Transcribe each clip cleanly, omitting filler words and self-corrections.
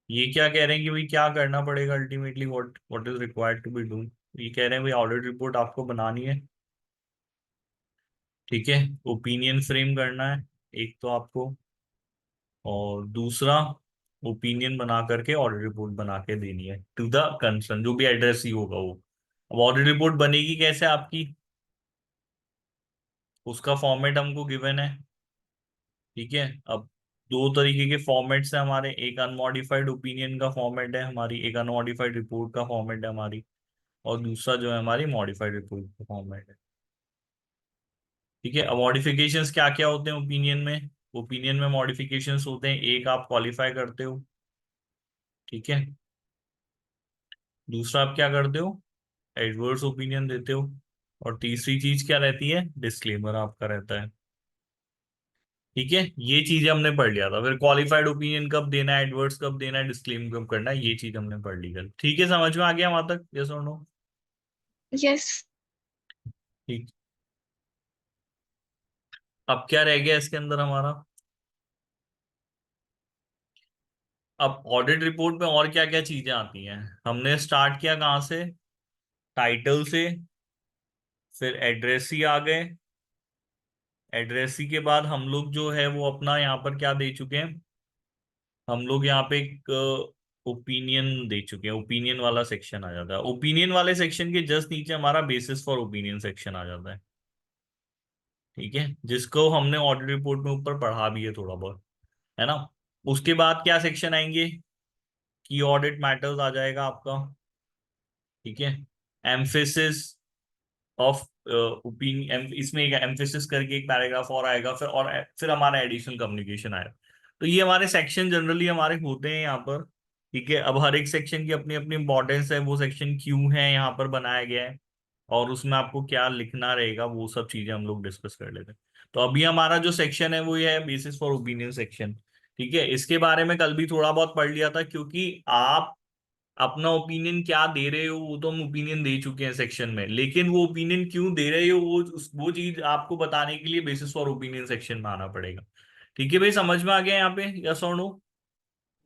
ये क्या कह रहे हैं कि भाई क्या करना पड़ेगा ultimately, what what is required to be do. ये कह रहे हैं भाई ऑडिट रिपोर्ट आपको बनानी है, ठीक है। ओपिनियन फ्रेम करना है एक तो आपको, और दूसरा ओपिनियन बना करके ऑडिट रिपोर्ट बना के देनी है टू द कंसर्न, जो भी एड्रेस ही होगा वो। अब ऑडिट रिपोर्ट बनेगी कैसे आपकी, उसका फॉर्मेट हमको गिवन है, ठीक है। अब दो तरीके के फॉर्मेट्स हैं हमारे, एक अनमॉडिफाइड ओपिनियन का फॉर्मेट है हमारी, एक अनमॉडिफाइड रिपोर्ट का फॉर्मेट है हमारी, और दूसरा जो है हमारी मॉडिफाइड रिपोर्ट का फॉर्मेट है, ठीक है। अब मॉडिफिकेशंस क्या क्या होते हैं ओपिनियन में, ओपिनियन में मॉडिफिकेशंस होते हैं, एक आप क्वालिफाई करते हो, ठीक है। दूसरा आप क्या करते हो, एडवर्स ओपिनियन देते हो, और तीसरी चीज क्या रहती है, डिस्क्लेमर आपका रहता है, ठीक है। ये चीजें हमने पढ़ लिया था, फिर क्वालिफाइड ओपिनियन कब देना है, एडवर्स कब देना है, डिस्क्लेम कब करना है, ये चीज हमने पढ़ ली कल, ठीक है। समझ में आ गया वहां तक, यस और नो? यस। ठीक। अब क्या रह गया इसके अंदर हमारा, अब ऑडिट रिपोर्ट में और क्या क्या चीजें आती हैं। हमने स्टार्ट किया कहाँ से, टाइटल से, फिर एड्रेसी आ गए। एड्रेसी के बाद हम लोग जो है वो अपना यहाँ पर क्या दे चुके हैं, हम लोग यहाँ पे एक ओपिनियन दे चुके हैं, ओपिनियन वाला सेक्शन आ जाता है। ओपिनियन वाले सेक्शन के जस्ट नीचे हमारा बेसिस फॉर ओपिनियन सेक्शन आ जाता है, ठीक है, जिसको हमने ऑडिट रिपोर्ट में ऊपर पढ़ा भी है थोड़ा बहुत, है ना। उसके बाद क्या सेक्शन आएंगे, की ऑडिट मैटर्स आ जाएगा आपका, ठीक है। एम्फेसिस ऑफ ओपिनियन, इसमें एक एम्फेसिस करके एक पैराग्राफ और आएगा, फिर हमारा एडिशनल कम्युनिकेशन आएगा। तो ये हमारे सेक्शन जनरली हमारे होते हैं यहाँ पर, ठीक है। अब हर एक सेक्शन की अपनी अपनी इंपॉर्टेंस है, वो सेक्शन क्यों है यहाँ पर बनाया गया है, और उसमें आपको क्या लिखना रहेगा, वो सब चीजें हम लोग डिस्कस कर लेते हैं। तो अभी हमारा जो सेक्शन है वो ये है बेसिस फॉर ओपिनियन सेक्शन, ठीक है। इसके बारे में कल भी थोड़ा बहुत पढ़ लिया था, क्योंकि आप अपना ओपिनियन क्या दे रहे हो वो तो हम ओपिनियन दे चुके हैं सेक्शन में, लेकिन वो ओपिनियन क्यों दे रहे हो वो चीज आपको बताने के लिए बेसिस फॉर ओपिनियन सेक्शन में आना पड़ेगा, ठीक है भाई। समझ में आ गया यहाँ पे, यस और नो?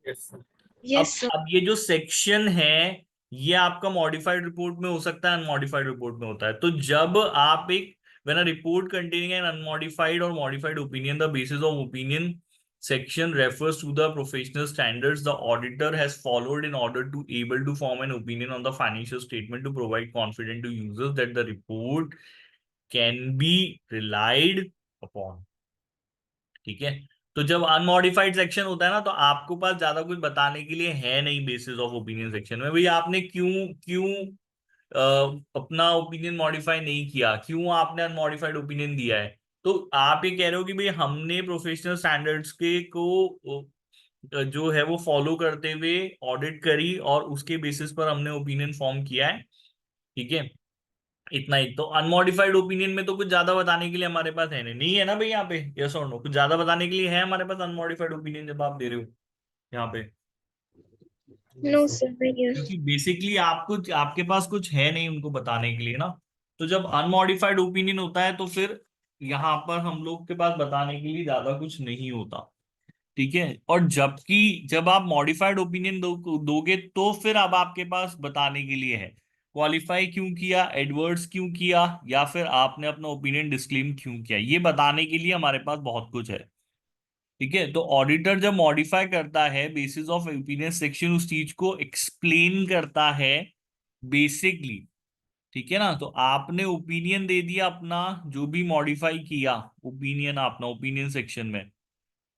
Yes sir. यस अब सर। अब ये जो सेक्शन है ये आपका मॉडिफाइड रिपोर्ट में हो सकता है, अनमॉडिफाइड रिपोर्ट में होता है। तो जब आप एक when a report containing an unmodified और modified opinion, the basis of opinion section refers to the professional standards the auditor has followed in order to able to form an opinion on the financial statement to provide confidence to users that the report can be relied upon, ठीक है। तो जब unmodified section होता है ना, तो आपको पास ज्यादा कुछ बताने के लिए है नहीं बेसिस ऑफ ओपिनियन सेक्शन में, भाई आपने क्यों क्यों अपना ओपिनियन मॉडिफाई नहीं किया, क्यों आपने अनमॉडिफाइड ओपिनियन दिया है। तो आप ये कह रहे हो कि भाई हमने प्रोफेशनल स्टैंडर्ड्स के को जो है वो फॉलो करते हुए ऑडिट करी और उसके बेसिस पर हमने ओपिनियन फॉर्म किया है, ठीक है। इतना ही तो, अनमॉडिफाइड ओपिनियन में तो कुछ ज्यादा बताने के लिए हमारे पास है नहीं, नहीं है ना भाई यहाँ पे, यस और नो? कुछ ज्यादा बताने के लिए है हमारे पास अनमॉडिफाइड ओपिनियन जब आप दे रहे हो यहाँ पे? नो सर, नहीं है। क्योंकि बेसिकली आपको आपके पास कुछ है नहीं उनको बताने के लिए ना। तो जब अनमॉडिफाइड ओपिनियन होता है तो फिर यहाँ पर हम लोग के पास बताने के लिए ज्यादा कुछ नहीं होता, ठीक है। और जबकि जब आप मॉडिफाइड ओपिनियन दोगे तो फिर अब आपके पास बताने के लिए है, क्वालिफाई क्यों किया, एडवर्ड्स क्यों किया, या फिर आपने अपना ओपिनियन डिस्क्लेम क्यों किया, ये बताने के लिए हमारे पास बहुत कुछ है, ठीक है। तो ऑडिटर जब मॉडिफाई करता है बेसिस ऑफ ओपिनियन सेक्शन, उस चीज को एक्सप्लेन करता है बेसिकली, ठीक है ना। तो आपने ओपिनियन दे दिया अपना, जो भी मॉडिफाई किया ओपिनियन अपना ओपिनियन सेक्शन में,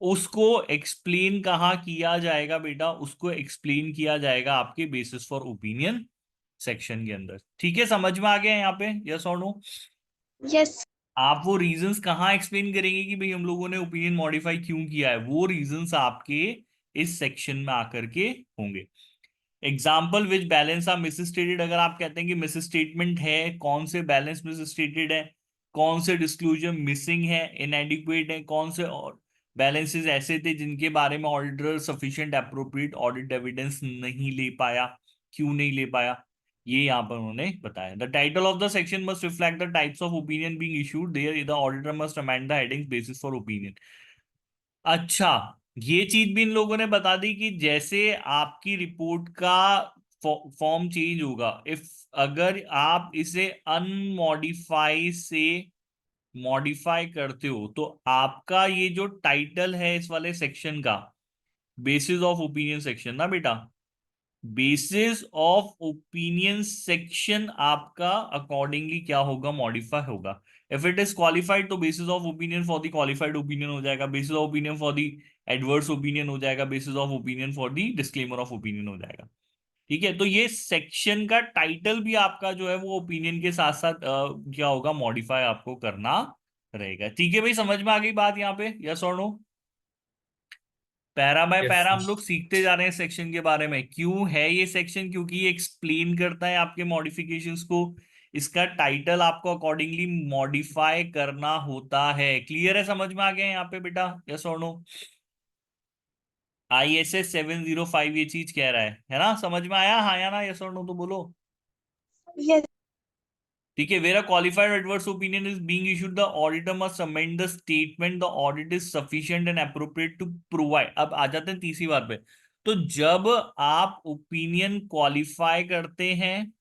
उसको एक्सप्लेन कहाँ किया जाएगा बेटा, उसको एक्सप्लेन किया जाएगा आपके बेसिस फॉर ओपिनियन सेक्शन के अंदर, ठीक है। समझ में आ गया यहाँ पे, यस और नो? यस। आप वो रीजंस कहाँ एक्सप्लेन करेंगे कि भाई हम लोगों ने ओपिनियन मॉडिफाई क्यों किया है, वो रीजंस आपके इस सेक्शन में आकर के होंगे। Example which balance are misstated, अगर आप कहते हैं कि मिस स्टेटमेंट है, कौन से बैलेंस मिस स्टेटेड है, कौन से डिस्क्लोजर मिसिंग है, इनएडिक्वेट है, कौन से और बैलेंसेस ऐसे थे जिनके बारे में auditor sufficient appropriate audit evidence नहीं ले पाया, क्यों नहीं ले पाया, ये यहाँ पर उन्होंने बताया। The title of the section must reflect the types of opinion being issued there, the auditor must amend the heading basis for opinion. अच्छा, ये चीज भी इन लोगों ने बता दी कि जैसे आपकी रिपोर्ट का फॉर्म चेंज होगा, इफ अगर आप इसे अनमॉडिफाई से मॉडिफाई करते हो, तो आपका ये जो टाइटल है इस वाले सेक्शन का, बेसिस ऑफ ओपिनियन सेक्शन ना बेटा, बेसिस ऑफ ओपिनियन सेक्शन आपका अकॉर्डिंगली क्या होगा, मॉडिफाई होगा। इफ इट इज क्वालिफाइड तो basis of opinion for the qualified opinion हो जाएगा, basis of opinion for the adverse opinion हो जाएगा, basis of opinion for the disclaimer of opinion हो जाएगा। ठीक है, तो ये सेक्शन का टाइटल भी आपका जो है वो ओपिनियन के साथ साथ क्या होगा, मॉडिफाई आपको करना रहेगा। ठीक है भाई, समझ में आ गई बात यहाँ पे, यस और no? Para by yes para sir. हम लोग सीखते जा रहे हैं सेक्शन के बारे में। क्यों है ये सेक्शन? क्योंकि ये एक्सप्लेन करता है आपके मॉडिफिकेशंस को। इसका टाइटल आपको अकॉर्डिंगली मॉडिफाई करना होता है। क्लियर है, समझ में आ गया यहाँ पे बेटा, यस और नो? ISS 705 ये चीज कह रहा है ना? समझ में आया, हाँ या ना, यस और नो तो बोलो। Yes. ठीक है, where a qualified adverse opinion is being issued the auditor must amend the statement the audit is sufficient and appropriate to provide. अब आ जाते हैं तीसरी बात पे। तो जब आप ओपिनियन क्वालिफाई करते हैं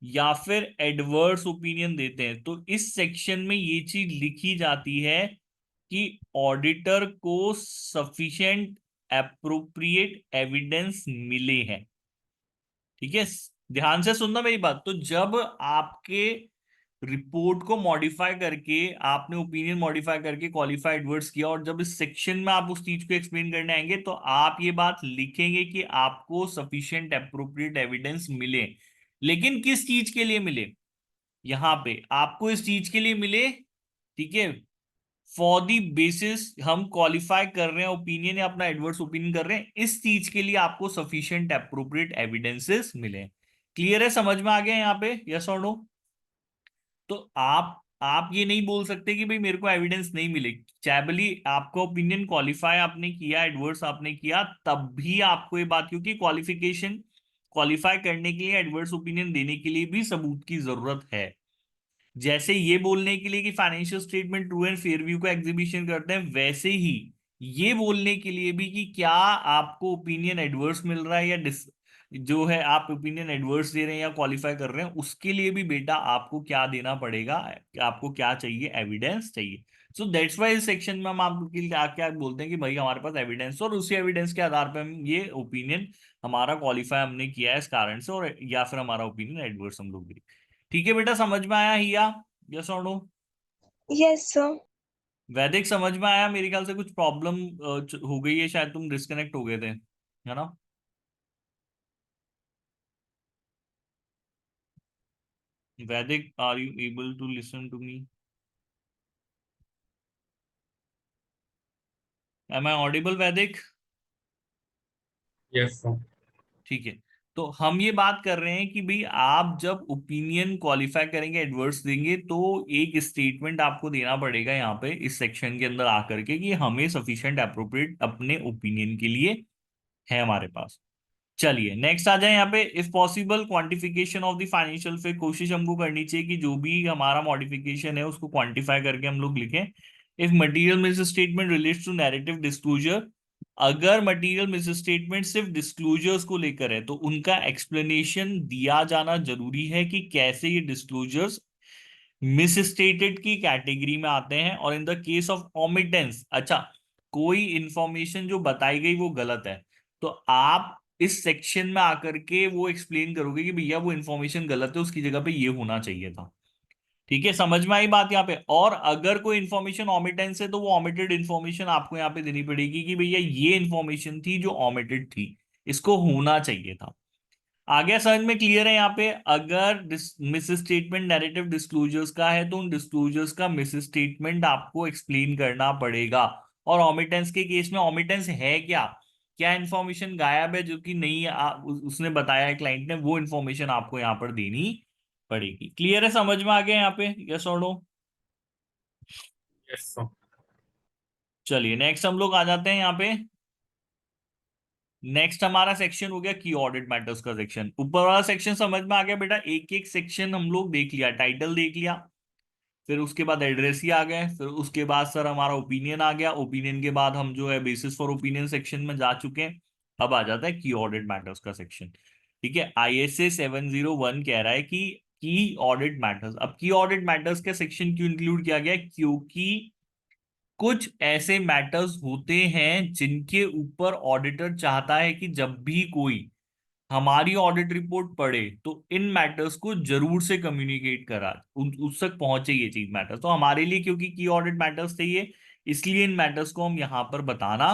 या फिर एडवर्स ओपिनियन देते हैं, तो इस सेक्शन में ये चीज लिखी जाती है कि ऑडिटर को सफिशिएंट अप्रोप्रिएट एविडेंस मिले हैं। ठीक है, ध्यान से सुनना मेरी बात। तो जब आपके रिपोर्ट को मॉडिफाई करके, आपने ओपिनियन मॉडिफाई करके क्वालिफाइड वर्ड्स किया, और जब इस सेक्शन में आप उस चीज को एक्सप्लेन करने आएंगे, तो आप ये बात लिखेंगे कि आपको सफिशिएंट अप्रोप्रिएट एविडेंस मिले। लेकिन किस चीज के लिए मिले? यहां पे आपको इस चीज के लिए मिले, ठीक है, फॉर दी बेसिस हम क्वालिफाई कर रहे हैं ओपिनियन या अपना एडवर्स ओपिनियन कर रहे हैं, इस चीज के लिए आपको सफिशिएंट अप्रोप्रिएट एविडेंसेस मिले। क्लियर है, समझ में आ गया यहाँ पे, यस और नो? तो आप ये नहीं बोल सकते कि भाई मेरे को एविडेंस नहीं मिले। चैबली आपका ओपिनियन क्वालिफाई आपने किया, एडवर्स आपने किया, तब भी आपको ये बात, क्योंकि क्वालिफिकेशन क्वालिफाई करने के लिए, एडवर्स ओपिनियन देने के लिए भी सबूत की जरूरत है। जैसे ये बोलने के लिए कि financial statement true and fair view का एग्जीबिशन करते हैं, वैसे ही ये बोलने के लिए भी कि क्या आपको ओपिनियन एडवर्स मिल रहा है या जो है आप ओपिनियन एडवर्स दे रहे हैं या क्वालिफाई कर रहे हैं, उसके लिए भी बेटा आपको क्या देना पड़ेगा, आपको क्या चाहिए, एविडेंस चाहिए। सो दैट्स वाई इस सेक्शन में हम आपको क्या क्या बोलते हैं कि भाई हमारे पास एविडेंस, और उसी एविडेंस के आधार पर हम ये ओपिनियन हमारा क्वालिफाई हमने किया है इस कारण से, और या फिर हमारा ओपिनियन एडवर्स हम लोग दे। ठीक है बेटा, समझ में आया हिया, यस और नो? Yes, sir. वैदिक समझ में आया? मेरे ख्याल से कुछ प्रॉब्लम हो गई है, शायद तुम डिस्कनेक्ट हो गए थे, है ना? Vaidik, are you able to listen to me? Am I audible Vaidik? Yes sir. ठीक है, तो हम ये बात कर रहे हैं कि भाई आप जब ओपिनियन क्वालिफाई करेंगे, एडवर्स देंगे, तो एक स्टेटमेंट आपको देना पड़ेगा यहाँ पे इस सेक्शन के अंदर आकर के कि हमें सफिशिएंट अप्रोप्रिएट अपने ओपिनियन के लिए है हमारे पास। चलिए नेक्स्ट आ जाए यहाँ पे। If possible quantification of the financial, फिर कोशिश हमको करनी चाहिए कि जो भी हमारा मॉडिफिकेशन है उसको क्वांटिफाई करके हम लोग लिखें। If material misstatement relates to narrative disclosure, अगर मटेरियल मिस स्टेटमेंट सिर्फ डिस्क्लोजर्स को लेकर है, तो उनका एक्सप्लेनेशन दिया जाना जरूरी है कि कैसे ये डिस्क्लोजर्स मिसस्टेटेड की कैटेगरी में आते हैं। और इन द केस ऑफ ओमिटेंस, अच्छा, कोई इंफॉर्मेशन जो बताई गई वो गलत है, तो आप इस सेक्शन में आकर के वो एक्सप्लेन करोगे कि भैया वो इंफॉर्मेशन गलत है, उसकी जगह पे ये होना चाहिए था। ठीक है, समझ में आई बात यहाँ पे? और अगर कोई इंफॉर्मेशन ओमिटेंस है, तो वो ओमिटेड इंफॉर्मेशन आपको यहाँ पे देनी पड़ेगी कि भैया ये इंफॉर्मेशन थी जो ओमिटेड थी, इसको होना चाहिए था। आगे समझ में क्लियर है यहाँ पे? अगर मिस स्टेटमेंट नैरेटिव डिस्क्लोजर्स का है, तो उन डिस्क्लोजर्स का मिस स्टेटमेंट आपको एक्सप्लेन करना पड़ेगा। और ओमिटेंस के केस में ओमिटेंस है क्या, क्या इंफॉर्मेशन गायब है जो कि नहीं उसने बताया है क्लाइंट ने, वो इंफॉर्मेशन आपको यहाँ पर देनी पड़ेगी। क्लियर है, समझ में आ गया यहाँ पे, यस और नो? Yes sir. चलिए नेक्स्ट हम लोग आ जाते हैं यहाँ पे। नेक्स्ट हमारा सेक्शन हो गया की ऑडिट मैटर्स का सेक्शन। ऊपर वाला सेक्शन समझ में आ गया बेटा? एक एक सेक्शन हम लोग देख लिया, टाइटल देख लिया, फिर उसके बाद एड्रेस ही आ गए, फिर उसके बाद सर हमारा ओपिनियन आ गया, ओपिनियन के बाद हम जो है बेसिस फॉर ओपिनियन सेक्शन में जा चुके हैं। अब आ जाता है की ऑडिट मैटर्स का सेक्शन। ठीक है, ISA 701 कह रहा है कि की ऑडिट मैटर्स। अब की ऑडिट मैटर्स का सेक्शन क्यों इंक्लूड किया गया? क्योंकि कुछ ऐसे मैटर्स होते हैं जिनके ऊपर ऑडिटर चाहता है कि जब भी कोई हमारी ऑडिट रिपोर्ट पढ़े तो इन मैटर्स को जरूर से कम्युनिकेट करा, उस तक पहुंचे ये चीज मैटर्स। तो हमारे लिए क्योंकि की ऑडिट मैटर्स थे ये, इसलिए इन मैटर्स को हम यहाँ पर बताना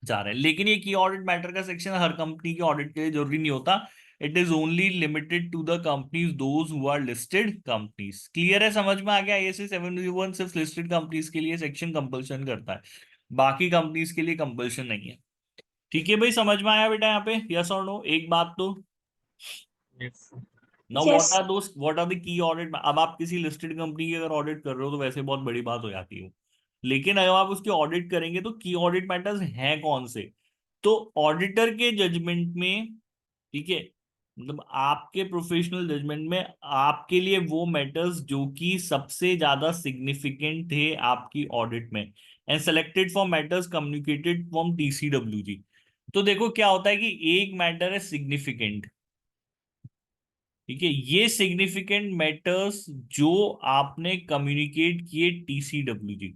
चाह रहे हैं। लेकिन ये की ऑडिट मैटर का सेक्शन हर कंपनी की ऑडिट के लिए जरूरी नहीं होता। It is only limited to the companies those who are listed companies. Clear है, समझ में आ गया? ISA 701 सिर्फ लिस्टेड कंपनीज के लिए सेक्शन कंपल्शन करता है, बाकी कंपनीज के लिए कंपल्शन नहीं है। ठीक है भाई, समझ में आया बेटा यहाँ पे? यस और नो? एक बात तो Yes, sir. Now Yes. What are the key audit. अब आप किसी लिस्टेड कंपनी की अगर ऑडिट कर रहे हो तो वैसे बहुत बड़ी बात हो जाती है, लेकिन अगर आप उसकी ऑडिट करेंगे तो की ऑडिट मैटर्स हैं कौन से? तो ऑडिटर के जजमेंट में, ठीक है, मतलब आपके प्रोफेशनल जजमेंट में आपके लिए वो मैटर्स जो कि सबसे ज्यादा सिग्निफिकेंट थे आपकी ऑडिट में, and selected for matters communicated from TCWG। तो देखो क्या होता है कि एक मैटर है सिग्निफिकेंट, ठीक है, ये सिग्निफिकेंट मैटर्स जो आपने कम्युनिकेट किए TCWG,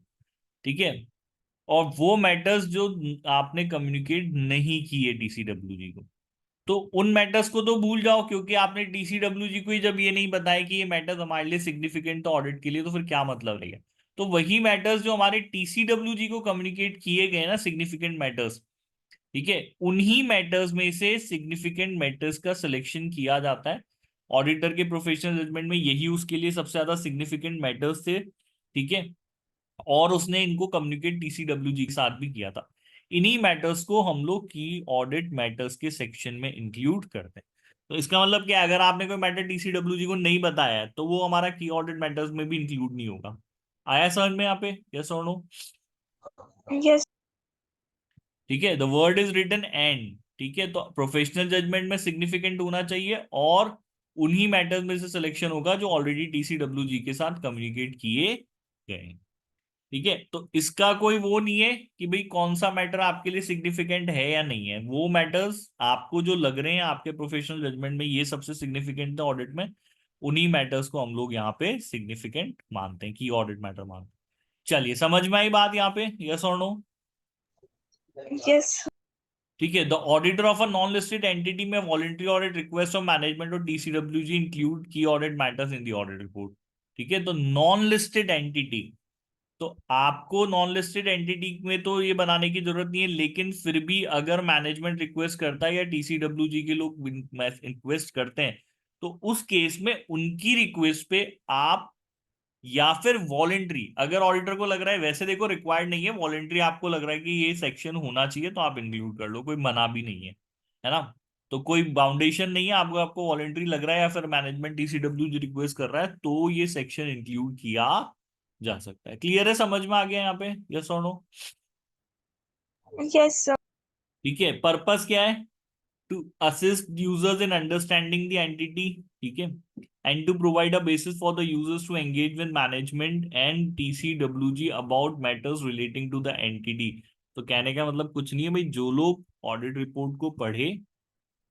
ठीक है, और वो मैटर्स जो आपने कम्युनिकेट नहीं किए TCWG को, तो उन मैटर्स को तो भूल जाओ, क्योंकि आपने TCWG को ही जब ये नहीं बताया कि ये मैटर्स हमारे लिए सिग्निफिकेंट तो ऑडिट के लिए, तो फिर क्या मतलब रहेगा? तो वही मैटर्स जो हमारे TCWG को कम्युनिकेट किए गए ना, सिग्निफिकेंट मैटर्स, ठीक है, उन्हीं मैटर्स में से सिग्निफिकेंट मैटर्स का सिलेक्शन किया जाता है। ऑडिटर के प्रोफेशनल जजमेंट में यही उसके लिए सबसे ज्यादा सिग्निफिकेंट मैटर्स थे, ठीक है, और उसने इनको कम्युनिकेट TCWG के साथ भी किया था। इन्हीं मैटर्स को हम लोग की ऑडिट मैटर्स के सेक्शन में इंक्लूड करते हैं। तो इसका मतलब क्या है? अगर आपने कोई मैटर TCWG को नहीं बताया है तो वो हमारा की ऑडिट मैटर्स में भी इंक्लूड नहीं होगा। आया समझ में यहाँ पे? यस और नो? Yes. ठीक है, the word is written and, ठीक है, तो प्रोफेशनल जजमेंट में सिग्निफिकेंट होना चाहिए, और उन्हीं मैटर्स में से सिलेक्शन होगा जो ऑलरेडी TCWG के साथ कम्युनिकेट किए गए। ठीक है, तो इसका कोई वो नहीं है कि भाई कौन सा मैटर आपके लिए सिग्निफिकेंट है या नहीं है। वो मैटर्स आपको जो लग रहे हैं आपके प्रोफेशनल जजमेंट में ये सबसे सिग्निफिकेंट है ऑडिट में, उन्हीं मैटर्स को हम लोग यहाँ पे सिग्निफिकेंट मानते हैं, की ऑडिट मैटर मानते हैं। चलिए, समझ में आई बात यहाँ पे? यस और नो? Yes. ठीक है, the auditor of a non listed entity में voluntary audit request of management और TCWG include key audit matters in the audit report. ठीक है, तो नॉन लिस्टेड एंटिटी, तो आपको नॉन लिस्टेड एंटिटी में तो ये बनाने की जरूरत नहीं है, लेकिन फिर भी अगर मैनेजमेंट रिक्वेस्ट करता है या TCWG के लोग रिक्वेस्ट करते हैं, तो उस केस में उनकी रिक्वेस्ट पे आप, या फिर वॉलेंट्री, अगर ऑडिटर को लग रहा है, वैसे देखो रिक्वायर्ड नहीं है, वॉलेंट्री आपको लग रहा है कि ये सेक्शन होना चाहिए तो आप इंक्लूड कर लो, कोई मना भी नहीं है ना? तो कोई बाउंडेशन नहीं है, आपको आपको वॉलेंट्री लग रहा है या फिर मैनेजमेंट TCWG रिक्वेस्ट कर रहा है तो ये सेक्शन इंक्लूड किया जा सकता है। क्लियर है, समझ में आ गया यहाँ पे? यस और नो? Yes, sir. ठीक है, पर्पस क्या है? To assist users in understanding the entity, ठीक है, and to provide a basis for the users to engage with management and TCWG about matters relating to the entity. तो कहने का मतलब कुछ नहीं है भाई, जो लोग ऑडिट रिपोर्ट को पढ़े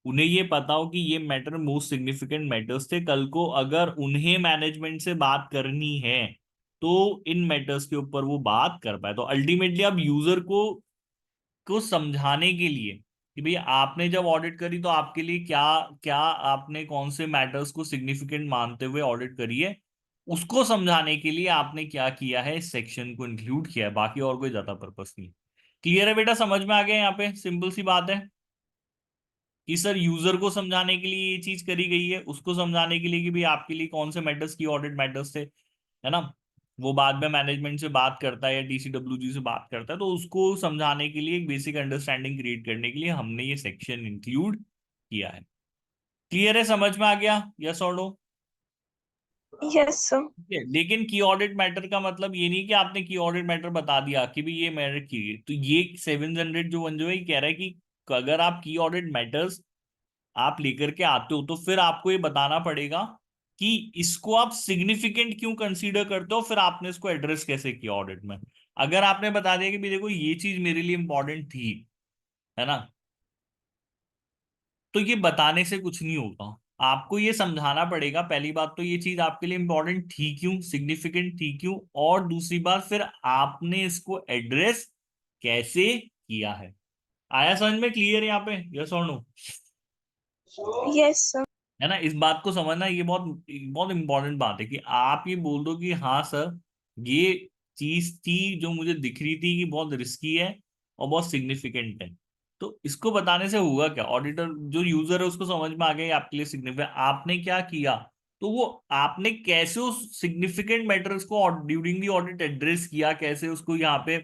उन्हें ये पता हो कि ये मैटर मोस्ट सिग्निफिकेंट मैटर्स थे, कल को अगर उन्हें मैनेजमेंट से बात करनी है तो इन मैटर्स के ऊपर वो बात कर पाए। तो अल्टीमेटली आप यूजर को समझाने के लिए कि भाई आपने जब ऑडिट करी तो आपके लिए क्या क्या, आपने कौन से मैटर्स को सिग्निफिकेंट मानते हुए ऑडिट करी है, उसको समझाने के लिए आपने क्या किया है, इस सेक्शन को इंक्लूड किया है, बाकी और कोई ज्यादा पर्पस नहीं। क्लियर है बेटा? समझ में आ गया यहाँ पे? सिंपल सी बात है कि सर यूजर को समझाने के लिए ये चीज करी गई है, उसको समझाने के लिए कि भाई आपके लिए कौन से मैटर्स की ऑडिट मैटर्स थे, है ना? वो बाद में मैनेजमेंट से बात करता है या TCWG से बात करता है, तो उसको समझाने के लिए एक बेसिक अंडरस्टैंडिंग क्रिएट करने के लिए हमने ये सेक्शन इंक्लूड किया है। क्लियर है, समझ में आ गया? यस और नो? Yes, sir. लेकिन की ऑडिट मैटर का मतलब ये नहीं कि आपने की ऑडिट मैटर बता दिया कि भाई ये मैटर की, तो ये 700 जो वन जो है ये कह रहा है कि अगर आप की ऑडिट मैटर्स आप लेकर के आते हो तो फिर आपको ये बताना पड़ेगा कि इसको आप सिग्निफिकेंट क्यों कंसीडर करते हो, फिर आपने इसको एड्रेस कैसे किया ऑडिट में। अगर आपने बता दिया कि भी देखो ये चीज मेरे लिए इंपॉर्टेंट थी, है ना, तो ये बताने से कुछ नहीं होगा, आपको ये समझाना पड़ेगा पहली बात तो ये चीज आपके लिए इंपॉर्टेंट थी क्यों, सिग्निफिकेंट थी क्यों, और दूसरी बात फिर आपने इसको एड्रेस कैसे किया है। आया समझ में, क्लियर यहाँ पे, यस और नो? Yes, sir. है ना, इस बात को समझना, ये बहुत बहुत इंपॉर्टेंट बात है कि आप ये बोल दो कि हाँ सर ये चीज थी जो मुझे दिख रही थी कि बहुत रिस्की है और बहुत सिग्निफिकेंट है। तो इसको बताने से होगा क्या, ऑडिटर जो यूजर है उसको समझ में आ गया ये आपके लिए सिग्निफिकेंट, आपने क्या किया, तो वो आपने कैसे उस सिग्निफिकेंट मैटर्स को ड्यूरिंग दी ऑडिट एड्रेस किया, कैसे उसको यहाँ पे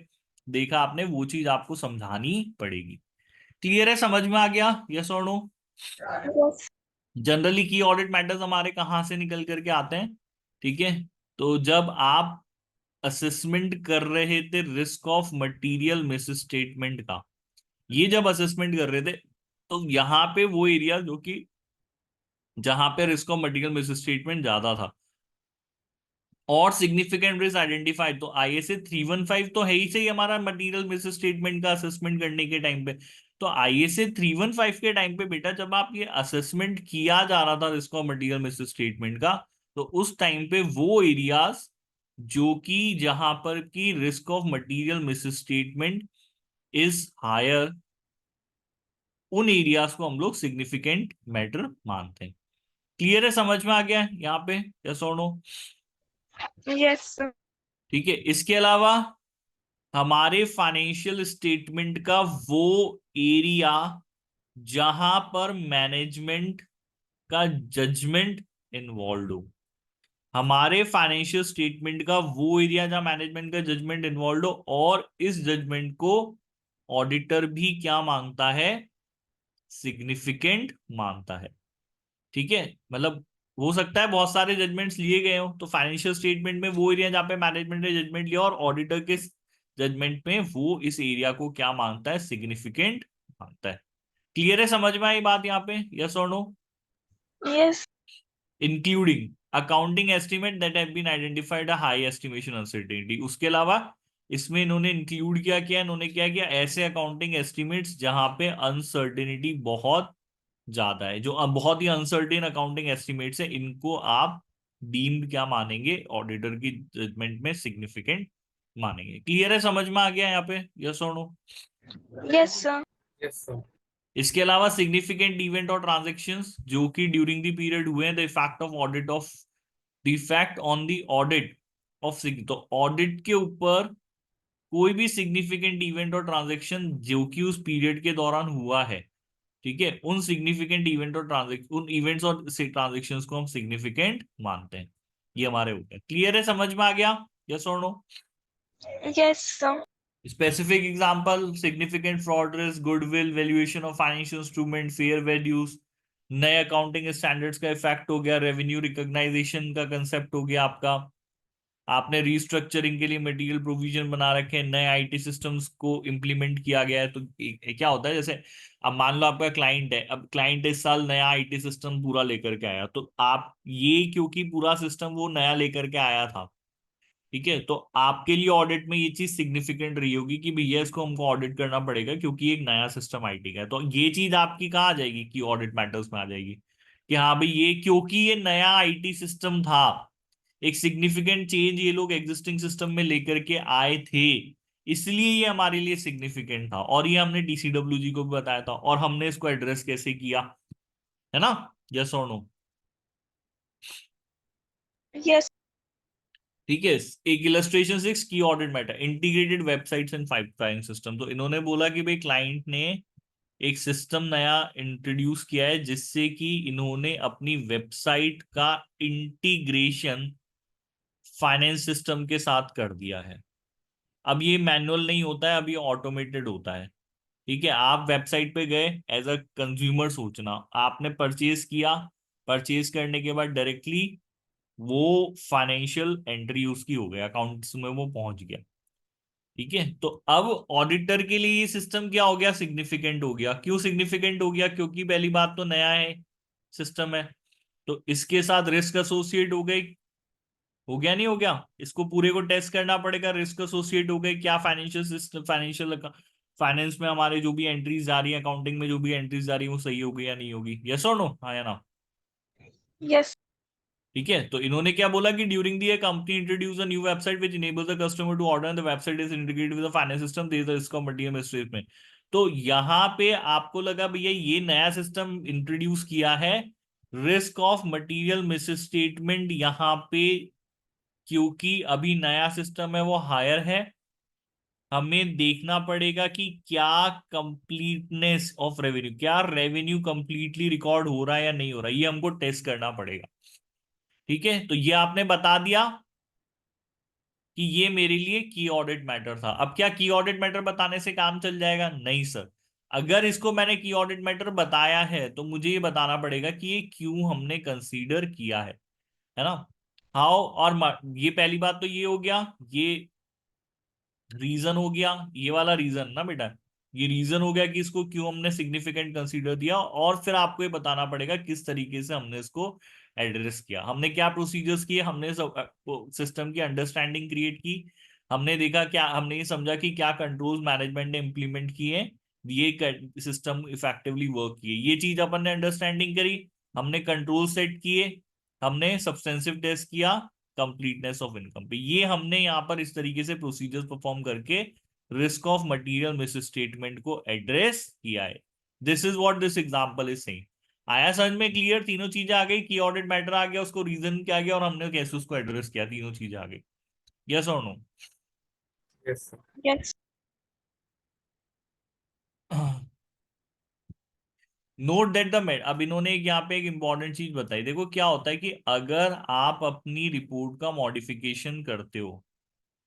देखा आपने, वो चीज आपको समझानी पड़ेगी। क्लियर है, समझ में आ गया, यस और नो? Yes. जनरली की ऑडिट मैटर्स हमारे कहाँ से निकल करके आते हैं, ठीक है, तो जब आप असेसमेंट कर रहे थे risk of material miss statement का, ये जब असेसमेंट कर रहे थे तो यहाँ पे वो एरिया जो कि जहां पे risk of material miss statement ज्यादा था और सिग्निफिकेंट रिस्क आइडेंटिफाइड, तो आईएसए 315 तो है ही सही हमारा मटेरियल मिस स्टेटमेंट का असेसमेंट करने के टाइम पे। तो आईएसए 315 के टाइम पे बेटा जब आप ये असेसमेंट किया जा रहा था risk of material miss statement का, तो उस टाइम पे वो एरियाज जो कि जहां पर की risk of material misstatement is higher, उन एरियाज को हम लोग सिग्निफिकेंट मैटर मानते हैं। क्लियर है, समझ में आ गया है यहाँ पे, यस और नो? Yes, sir. ठीक है, इसके अलावा हमारे फाइनेंशियल स्टेटमेंट का वो एरिया जहां पर मैनेजमेंट का जजमेंट इन्वॉल्व हो, हमारे फाइनेंशियल स्टेटमेंट का वो एरिया जहां मैनेजमेंट का जजमेंट इन्वॉल्व हो, और इस जजमेंट को ऑडिटर भी क्या मांगता है, सिग्निफिकेंट मानता है। ठीक है, मतलब हो सकता है बहुत सारे जजमेंट्स लिए गए हो, तो फाइनेंशियल स्टेटमेंट में वो एरिया जहाँ पे मैनेजमेंट ने जजमेंट लिया और ऑडिटर के जजमेंट में वो इस एरिया को क्या मानता है, सिग्निफिकेंट मानता है। क्लियर है, समझ में आई बात यहाँ पे, यस और no? Yes. Including accounting estimate that have been identified a high estimation uncertainty, उसके अलावा इसमें इन्होंने इंक्लूड क्या किया, इन्होंने क्या किया, ऐसे अकाउंटिंग एस्टिमेट्स जहां पे अनसर्टेनिटी बहुत ज्यादा है, जो अब बहुत ही अनसर्टेन अकाउंटिंग एस्टिमेट्स है, इनको आप डीम्ड क्या मानेंगे, ऑडिटर की जजमेंट में सिग्निफिकेंट मानेंगे। क्लियर है, समझ में आ गया यहाँ पे, यस और no? Yes, sir. Yes, sir. इसके अलावा सिग्निफिकेंट इवेंट और ट्रांजेक्शंस जो कि ड्यूरिंग द पीरियड हुए हैं, the effect of audit of the effect on the audit of, तो ऑडिट के ऊपर कोई भी सिग्निफिकेंट इवेंट और ट्रांजेक्शन जो कि उस पीरियड के दौरान हुआ है, ठीक है, उन सिग्निफिकेंट इवेंट और ट्रांजेक्शन, उन इवेंट्स और ट्रांजेक्शंस को हम सिग्निफिकेंट मानते हैं। ये हमारे हो गया, क्लियर है, समझ में आ गया, यस और no? Yes, sir. Specific example, significant fraud risk, goodwill, valuation of financial instrument, fair values, नए अकाउंटिंग स्टैंडर्ड्स का इफेक्ट हो गया, रेवेन्यू रिकॉग्नाइजेशन का कंसेप्ट हो गया आपका, आपने रीस्ट्रक्चरिंग के लिए मटेरियल प्रोविजन बना रखे हैं, नए आईटी सिस्टम्स को इम्प्लीमेंट किया गया है, तो क्या होता है, जैसे अब मान लो आपका क्लाइंट है, अब क्लाइंट इस साल नया आईटी सिस्टम पूरा लेकर के आया, तो आप ये क्योंकि पूरा सिस्टम वो नया लेकर के आया था, ठीक है, तो आपके लिए ऑडिट में ये चीज सिग्निफिकेंट रही होगी कि भैया इसको हमको ऑडिट करना पड़ेगा क्योंकि एक नया सिस्टम आईटी का है, तो ये चीज आपकी कहाँ आ जाएगी कि ऑडिट मैटर्स में आ जाएगी कि हाँ भाई ये क्योंकि ये नया आईटी सिस्टम था, एक सिग्निफिकेंट चेंज ये लोग एग्जिस्टिंग सिस्टम में लेकर के आए थे, इसलिए ये हमारे लिए सिग्निफिकेंट था, और ये हमने डीसीडब्ल्यूजी को भी बताया था, और हमने इसको एड्रेस कैसे किया, है ना, यस और नो? Yes. ठीक है, एक इलस्ट्रेशन 6 की audit matter, integrated websites and filing system, तो इन्होंने बोला कि भाई क्लाइंट ने एक सिस्टम नया इंट्रोड्यूस किया है जिससे कि इन्होंने अपनी वेबसाइट का इंटीग्रेशन फाइनेंस सिस्टम के साथ कर दिया है। अब ये मैनुअल नहीं होता है, अब ये ऑटोमेटेड होता है। ठीक है, आप वेबसाइट पे गए एज अ कंज्यूमर, सोचना आपने परचेज किया, परचेज करने के बाद डायरेक्टली वो फाइनेंशियल एंट्री उसकी हो गया, अकाउंट्स में वो पहुंच गया। ठीक है, तो अब ऑडिटर के लिए ये सिस्टम क्या हो गया, सिग्निफिकेंट हो गया। क्यों सिग्निफिकेंट हो गया, क्योंकि पहली बात तो नया है सिस्टम है, तो इसके साथ रिस्क एसोसिएट हो गई, हो गया नहीं हो गया? इसको पूरे को टेस्ट करना पड़ेगा, रिस्क एसोसिएट हो गए, क्या फाइनेंशियल सिस्टम, फाइनेंस में हमारे जो भी एंट्रीज जा रही है, अकाउंटिंग में जो भी एंट्रीज जा रही है वो सही होगी या नहीं होगी? यस और नो, हाँ या ना? Yes. ठीक है, तो इन्होंने क्या बोला कि during the company introduce a new website which enables the customer to order and the website is integrated with the finance system, there is a risk of material mistreatment. तो यहाँ पे आपको लगा भैया ये नया सिस्टम इंट्रोड्यूस किया है, रिस्क ऑफ मटेरियल मिसस्टेटमेंट यहाँ पे, क्योंकि अभी नया सिस्टम है वो हायर है, हमें देखना पड़ेगा कि क्या कंप्लीटनेस ऑफ रेवेन्यू, क्या रेवेन्यू कंप्लीटली रिकॉर्ड हो रहा है या नहीं हो रहा है, ये हमको टेस्ट करना पड़ेगा। ठीक है, तो ये आपने बता दिया कि ये मेरे लिए की ऑडिट मैटर था। अब क्या की ऑडिट मैटर बताने से काम चल जाएगा? नहीं सर, अगर इसको मैंने की ऑडिट मैटर बताया है तो मुझे ये बताना पड़ेगा कि ये क्यों हमने कंसीडर किया है ना? हाउ, और ये पहली बात तो ये हो गया, ये रीजन हो गया, ये वाला रीजन ना बेटा, ये रीजन हो गया कि इसको क्यों हमने सिग्निफिकेंट कंसीडर दिया, और फिर आपको ये बताना पड़ेगा किस तरीके से हमने इसको एड्रेस किया, हमने क्या प्रोसीजर्स किए, हमने सिस्टम की अंडरस्टैंडिंग क्रिएट की, हमने देखा क्या, हमने ये समझा कि क्या कंट्रोल्स मैनेजमेंट ने इंप्लीमेंट किए, ये सिस्टम इफेक्टिवली वर्क किए, ये चीज अपन ने अंडरस्टैंडिंग करी, हमने कंट्रोल सेट किए, हमने सब्सटेंसिव टेस्ट किया कंप्लीटनेस ऑफ इनकम पे, ये हमने यहाँ पर इस तरीके से प्रोसीजर्स परफॉर्म करके risk of material miss statement को एड्रेस किया है। This is what this example is saying. आया समझ में? क्लियर? तीनों चीजें आ गई, की ऑडिट मैटर आ गया, उसको रीजन क्या आ गया, और हमने कैसे उसको एड्रेस किया, तीनों चीजें आ गई। यस और no? Yes, sir. Yes. Note that the met, अब इन्होंने यहाँ पे एक इंपॉर्टेंट चीज बताई, देखो क्या होता है कि अगर आप अपनी रिपोर्ट का मॉडिफिकेशन करते हो,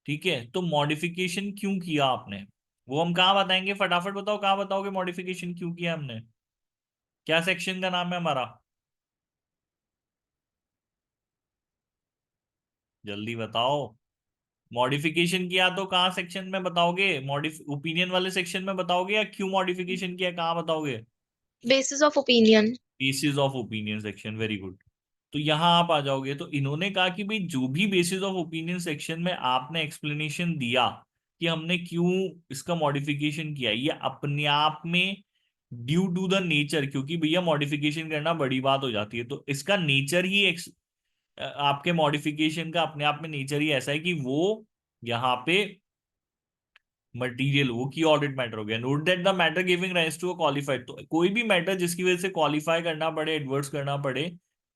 ठीक है, तो मॉडिफिकेशन क्यों किया आपने, वो हम कहाँ बताएंगे? फटाफट बताओ, कहाँ बताओगे मॉडिफिकेशन क्यों किया हमने? क्या सेक्शन का नाम है हमारा? जल्दी बताओ। मॉडिफिकेशन किया तो कहाँ सेक्शन में बताओगे? मॉडिफ ओपिनियन वाले सेक्शन में बताओगे, या क्यों मॉडिफिकेशन किया कहाँ बताओगे? Basis of opinion. Basis of opinion section, very good. तो यहां आप आ जाओगे, तो इन्होंने कहा कि भाई जो भी बेसिस ऑफ ओपिनियन सेक्शन में आपने एक्सप्लेनेशन दिया कि हमने क्यों इसका मॉडिफिकेशन किया, ये अपने आप में ड्यू टू द नेचर, क्योंकि भैया मॉडिफिकेशन करना बड़ी बात हो जाती है, तो इसका नेचर ही आपके मॉडिफिकेशन का अपने आप में नेचर ही ऐसा है कि वो यहाँ पे मटेरियल, वो की ऑडिट मैटर हो गया। Note that the matter giving rise to a qualified, तो कोई भी मैटर जिसकी वजह से क्वालिफाई करना पड़े, एडवर्स करना पड़े,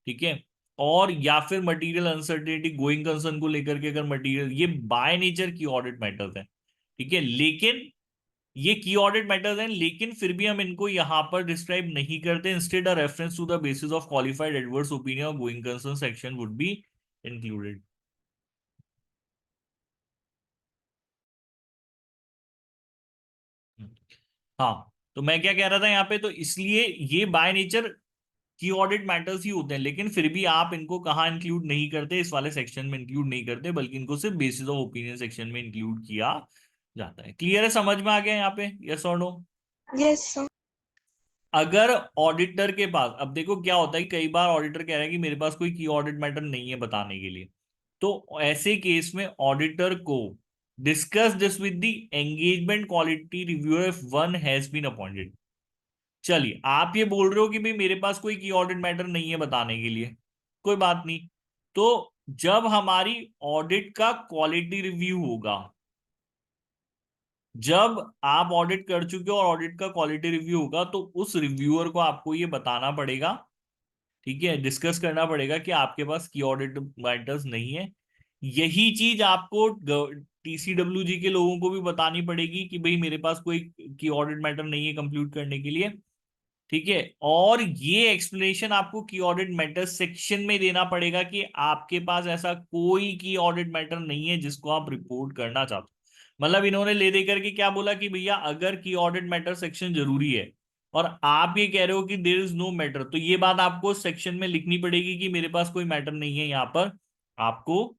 ठीक है, और या फिर मटेरियल अनसर्टेनिटी गोइंग कंसर्न को लेकर के, अगर मटेरियल, ये बाय नेचर की ऑडिट मैटर्स है, ठीक है, लेकिन ये की ऑडिट मैटर्स हैं, लेकिन फिर भी हम इनको यहां पर डिस्क्राइब नहीं करते, instead a reference to the basis of qualified adverse opinion और going concern section would be included. हाँ, तो मैं क्या कह रहा था यहाँ पे, तो इसलिए ये बाय नेचर की ऑडिट मैटर्स ही होते हैं, लेकिन फिर भी आप इनको कहाँ इंक्लूड नहीं करते, इस वाले सेक्शन में इंक्लूड नहीं करते, बल्कि इनको सिर्फ बेसिस ऑफ ओपिनियन सेक्शन में इंक्लूड किया जाता है। क्लियर है? समझ में आ गया यहाँ पे? यस और नो? Yes, sir. अगर ऑडिटर के पास, अब देखो क्या होता है कि कई बार ऑडिटर कह रहा है कि मेरे पास कोई की ऑडिट मैटर नहीं है बताने के लिए, तो ऐसे केस में ऑडिटर को discuss this with the engagement quality reviewer if one has been appointed. चलिए, आप ये बोल रहे हो कि भाई मेरे पास कोई की ऑडिट मैटर नहीं है बताने के लिए, कोई बात नहीं, तो जब हमारी ऑडिट का क्वालिटी रिव्यू होगा, जब आप ऑडिट कर चुके हो और ऑडिट का क्वालिटी रिव्यू होगा, तो उस रिव्यूअर को आपको ये बताना पड़ेगा, ठीक है, डिस्कस करना पड़ेगा कि आपके पास की ऑडिट मैटर्स नहीं है। यही चीज आपको टीसीडब्ल्यूजी के लोगों को भी बतानी पड़ेगी कि भाई मेरे पास कोई की ऑडिट मैटर नहीं है कंप्लीट करने के लिए, ठीक है, और ये एक्सप्लेनेशन आपको की ऑडिट मैटर सेक्शन में देना पड़ेगा कि आपके पास ऐसा कोई की ऑडिट मैटर नहीं है जिसको आप रिपोर्ट करना चाहते हो। मतलब इन्होंने ले दे करके क्या बोला कि भैया अगर की ऑडिट मैटर सेक्शन जरूरी है और आप ये कह रहे हो कि देयर इज नो मैटर, तो ये बात आपको सेक्शन में लिखनी पड़ेगी कि मेरे पास कोई मैटर नहीं है यहाँ पर, आपको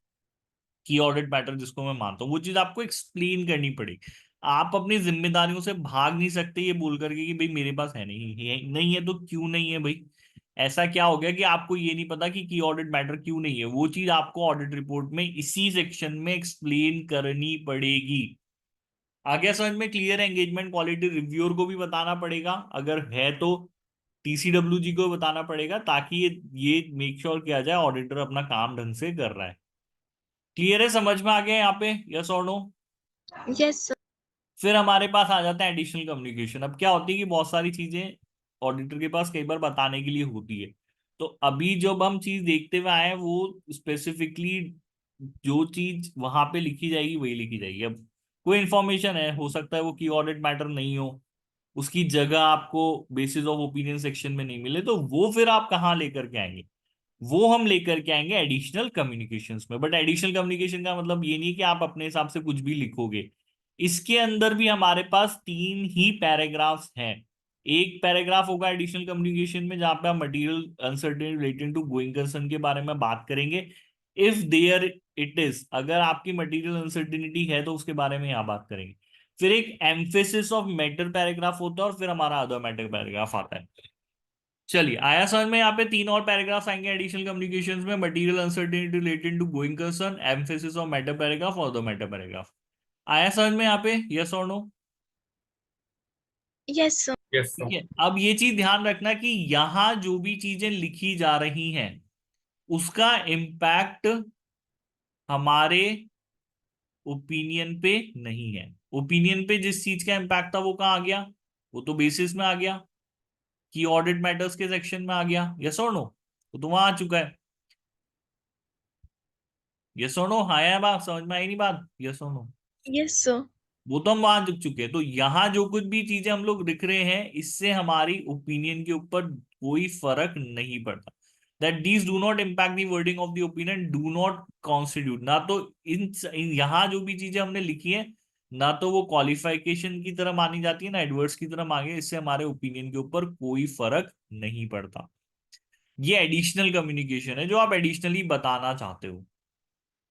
की ऑडिट मैटर जिसको मैं मानता हूँ वो चीज आपको एक्सप्लेन करनी पड़ेगी। आप अपनी जिम्मेदारियों से भाग नहीं सकते ये बोल करके कि भाई मेरे पास है नहीं है, नहीं है तो क्यों नहीं है भाई, ऐसा क्या हो गया कि आपको ये नहीं पता कि की ऑडिट मैटर क्यों नहीं है, वो चीज आपको ऑडिट रिपोर्ट में इसी सेक्शन में एक्सप्लेन करनी पड़ेगी। आ गया समझ में? क्लियर एंगेजमेंट क्वालिटी रिव्यूअर को भी बताना पड़ेगा, अगर है तो टीसीडब्ल्यूजी को बताना पड़ेगा, ताकि ये मेक श्योर किया जाए ऑडिटर अपना काम ढंग से कर रहा है। क्लियर है? समझ में आ गया यहाँ पे? यस और नो? Yes, sir. फिर हमारे पास आ जाता है एडिशनल कम्युनिकेशन। अब क्या होती है कि बहुत सारी चीजें ऑडिटर के पास कई बार बताने के लिए होती है। तो अभी जब हम चीज देखते हुए आए वो स्पेसिफिकली जो चीज वहां पे लिखी जाएगी वही लिखी जाएगी। अब कोई इंफॉर्मेशन है, हो सकता है वो की ऑडिट मैटर नहीं हो, उसकी जगह आपको बेसिस ऑफ ओपिनियन सेक्शन में नहीं मिले, तो वो फिर आप कहाँ लेकर के आएंगे? वो हम लेकर के आएंगे एडिशनल कम्युनिकेशंस में। बट एडिशनल कम्युनिकेशन का मतलब ये नहीं कि आप अपने हिसाब से कुछ भी लिखोगे। इसके अंदर भी हमारे पास 3 ही पैराग्राफ्स हैं। एक पैराग्राफ होगा एडिशनल कम्युनिकेशन में जहां पे हम material uncertainty related to going concern के बारे में बात करेंगे। इफ देयर इट इज, अगर आपकी मटेरियल अनसर्टेनिटी है तो उसके बारे में यहाँ बात करेंगे। फिर एक एम्फेसिस ऑफ मैटर पैराग्राफ होता है और फिर हमारा अदर मैटर पैराग्राफ आता है। चलिए, आया समझ में? यहाँ पे 3 और पैराग्राफ्स आएंगे एडिशनल कम्युनिकेशंस में, material uncertainty related to going concern, emphasis of matter paragraph और द मैटर पैराग्राफ। आया समझ में यहाँ पे? यस और नो? Yes, sir. Yes, ठीक sir. है। अब ये चीज ध्यान रखना कि यहाँ जो भी चीजें लिखी जा रही हैं उसका इम्पैक्ट हमारे ओपिनियन पे नहीं है। ओपिनियन पे जिस चीज का इम्पैक्ट था वो कहाँ आ गया? वो तो बेसिस में आ गया, कि ऑडिट मैटर्स के सेक्शन में आ गया। यस और नो? वो तो वहां आ चुका है। यस और नो? हाँ या बात समझ में आई नहीं बात? यस और नो? Yes, sir. वो तो हम वहां चुक चुके हैं। तो यहाँ जो कुछ भी चीजें हम लोग लिख रहे हैं इससे हमारी ओपिनियन के ऊपर कोई फर्क नहीं पड़ता। That these do not impact the wording of the opinion, do not constitute, ना तो इन यहाँ जो भी चीजें हमने लिखी है ना तो वो क्वालिफिकेशन की तरह मानी जाती है ना एडवर्ड्स की तरह मांगे, इससे हमारे ओपिनियन के ऊपर कोई फर्क नहीं पड़ता। ये एडिशनल कम्युनिकेशन है जो आप एडिशनली बताना चाहते हो,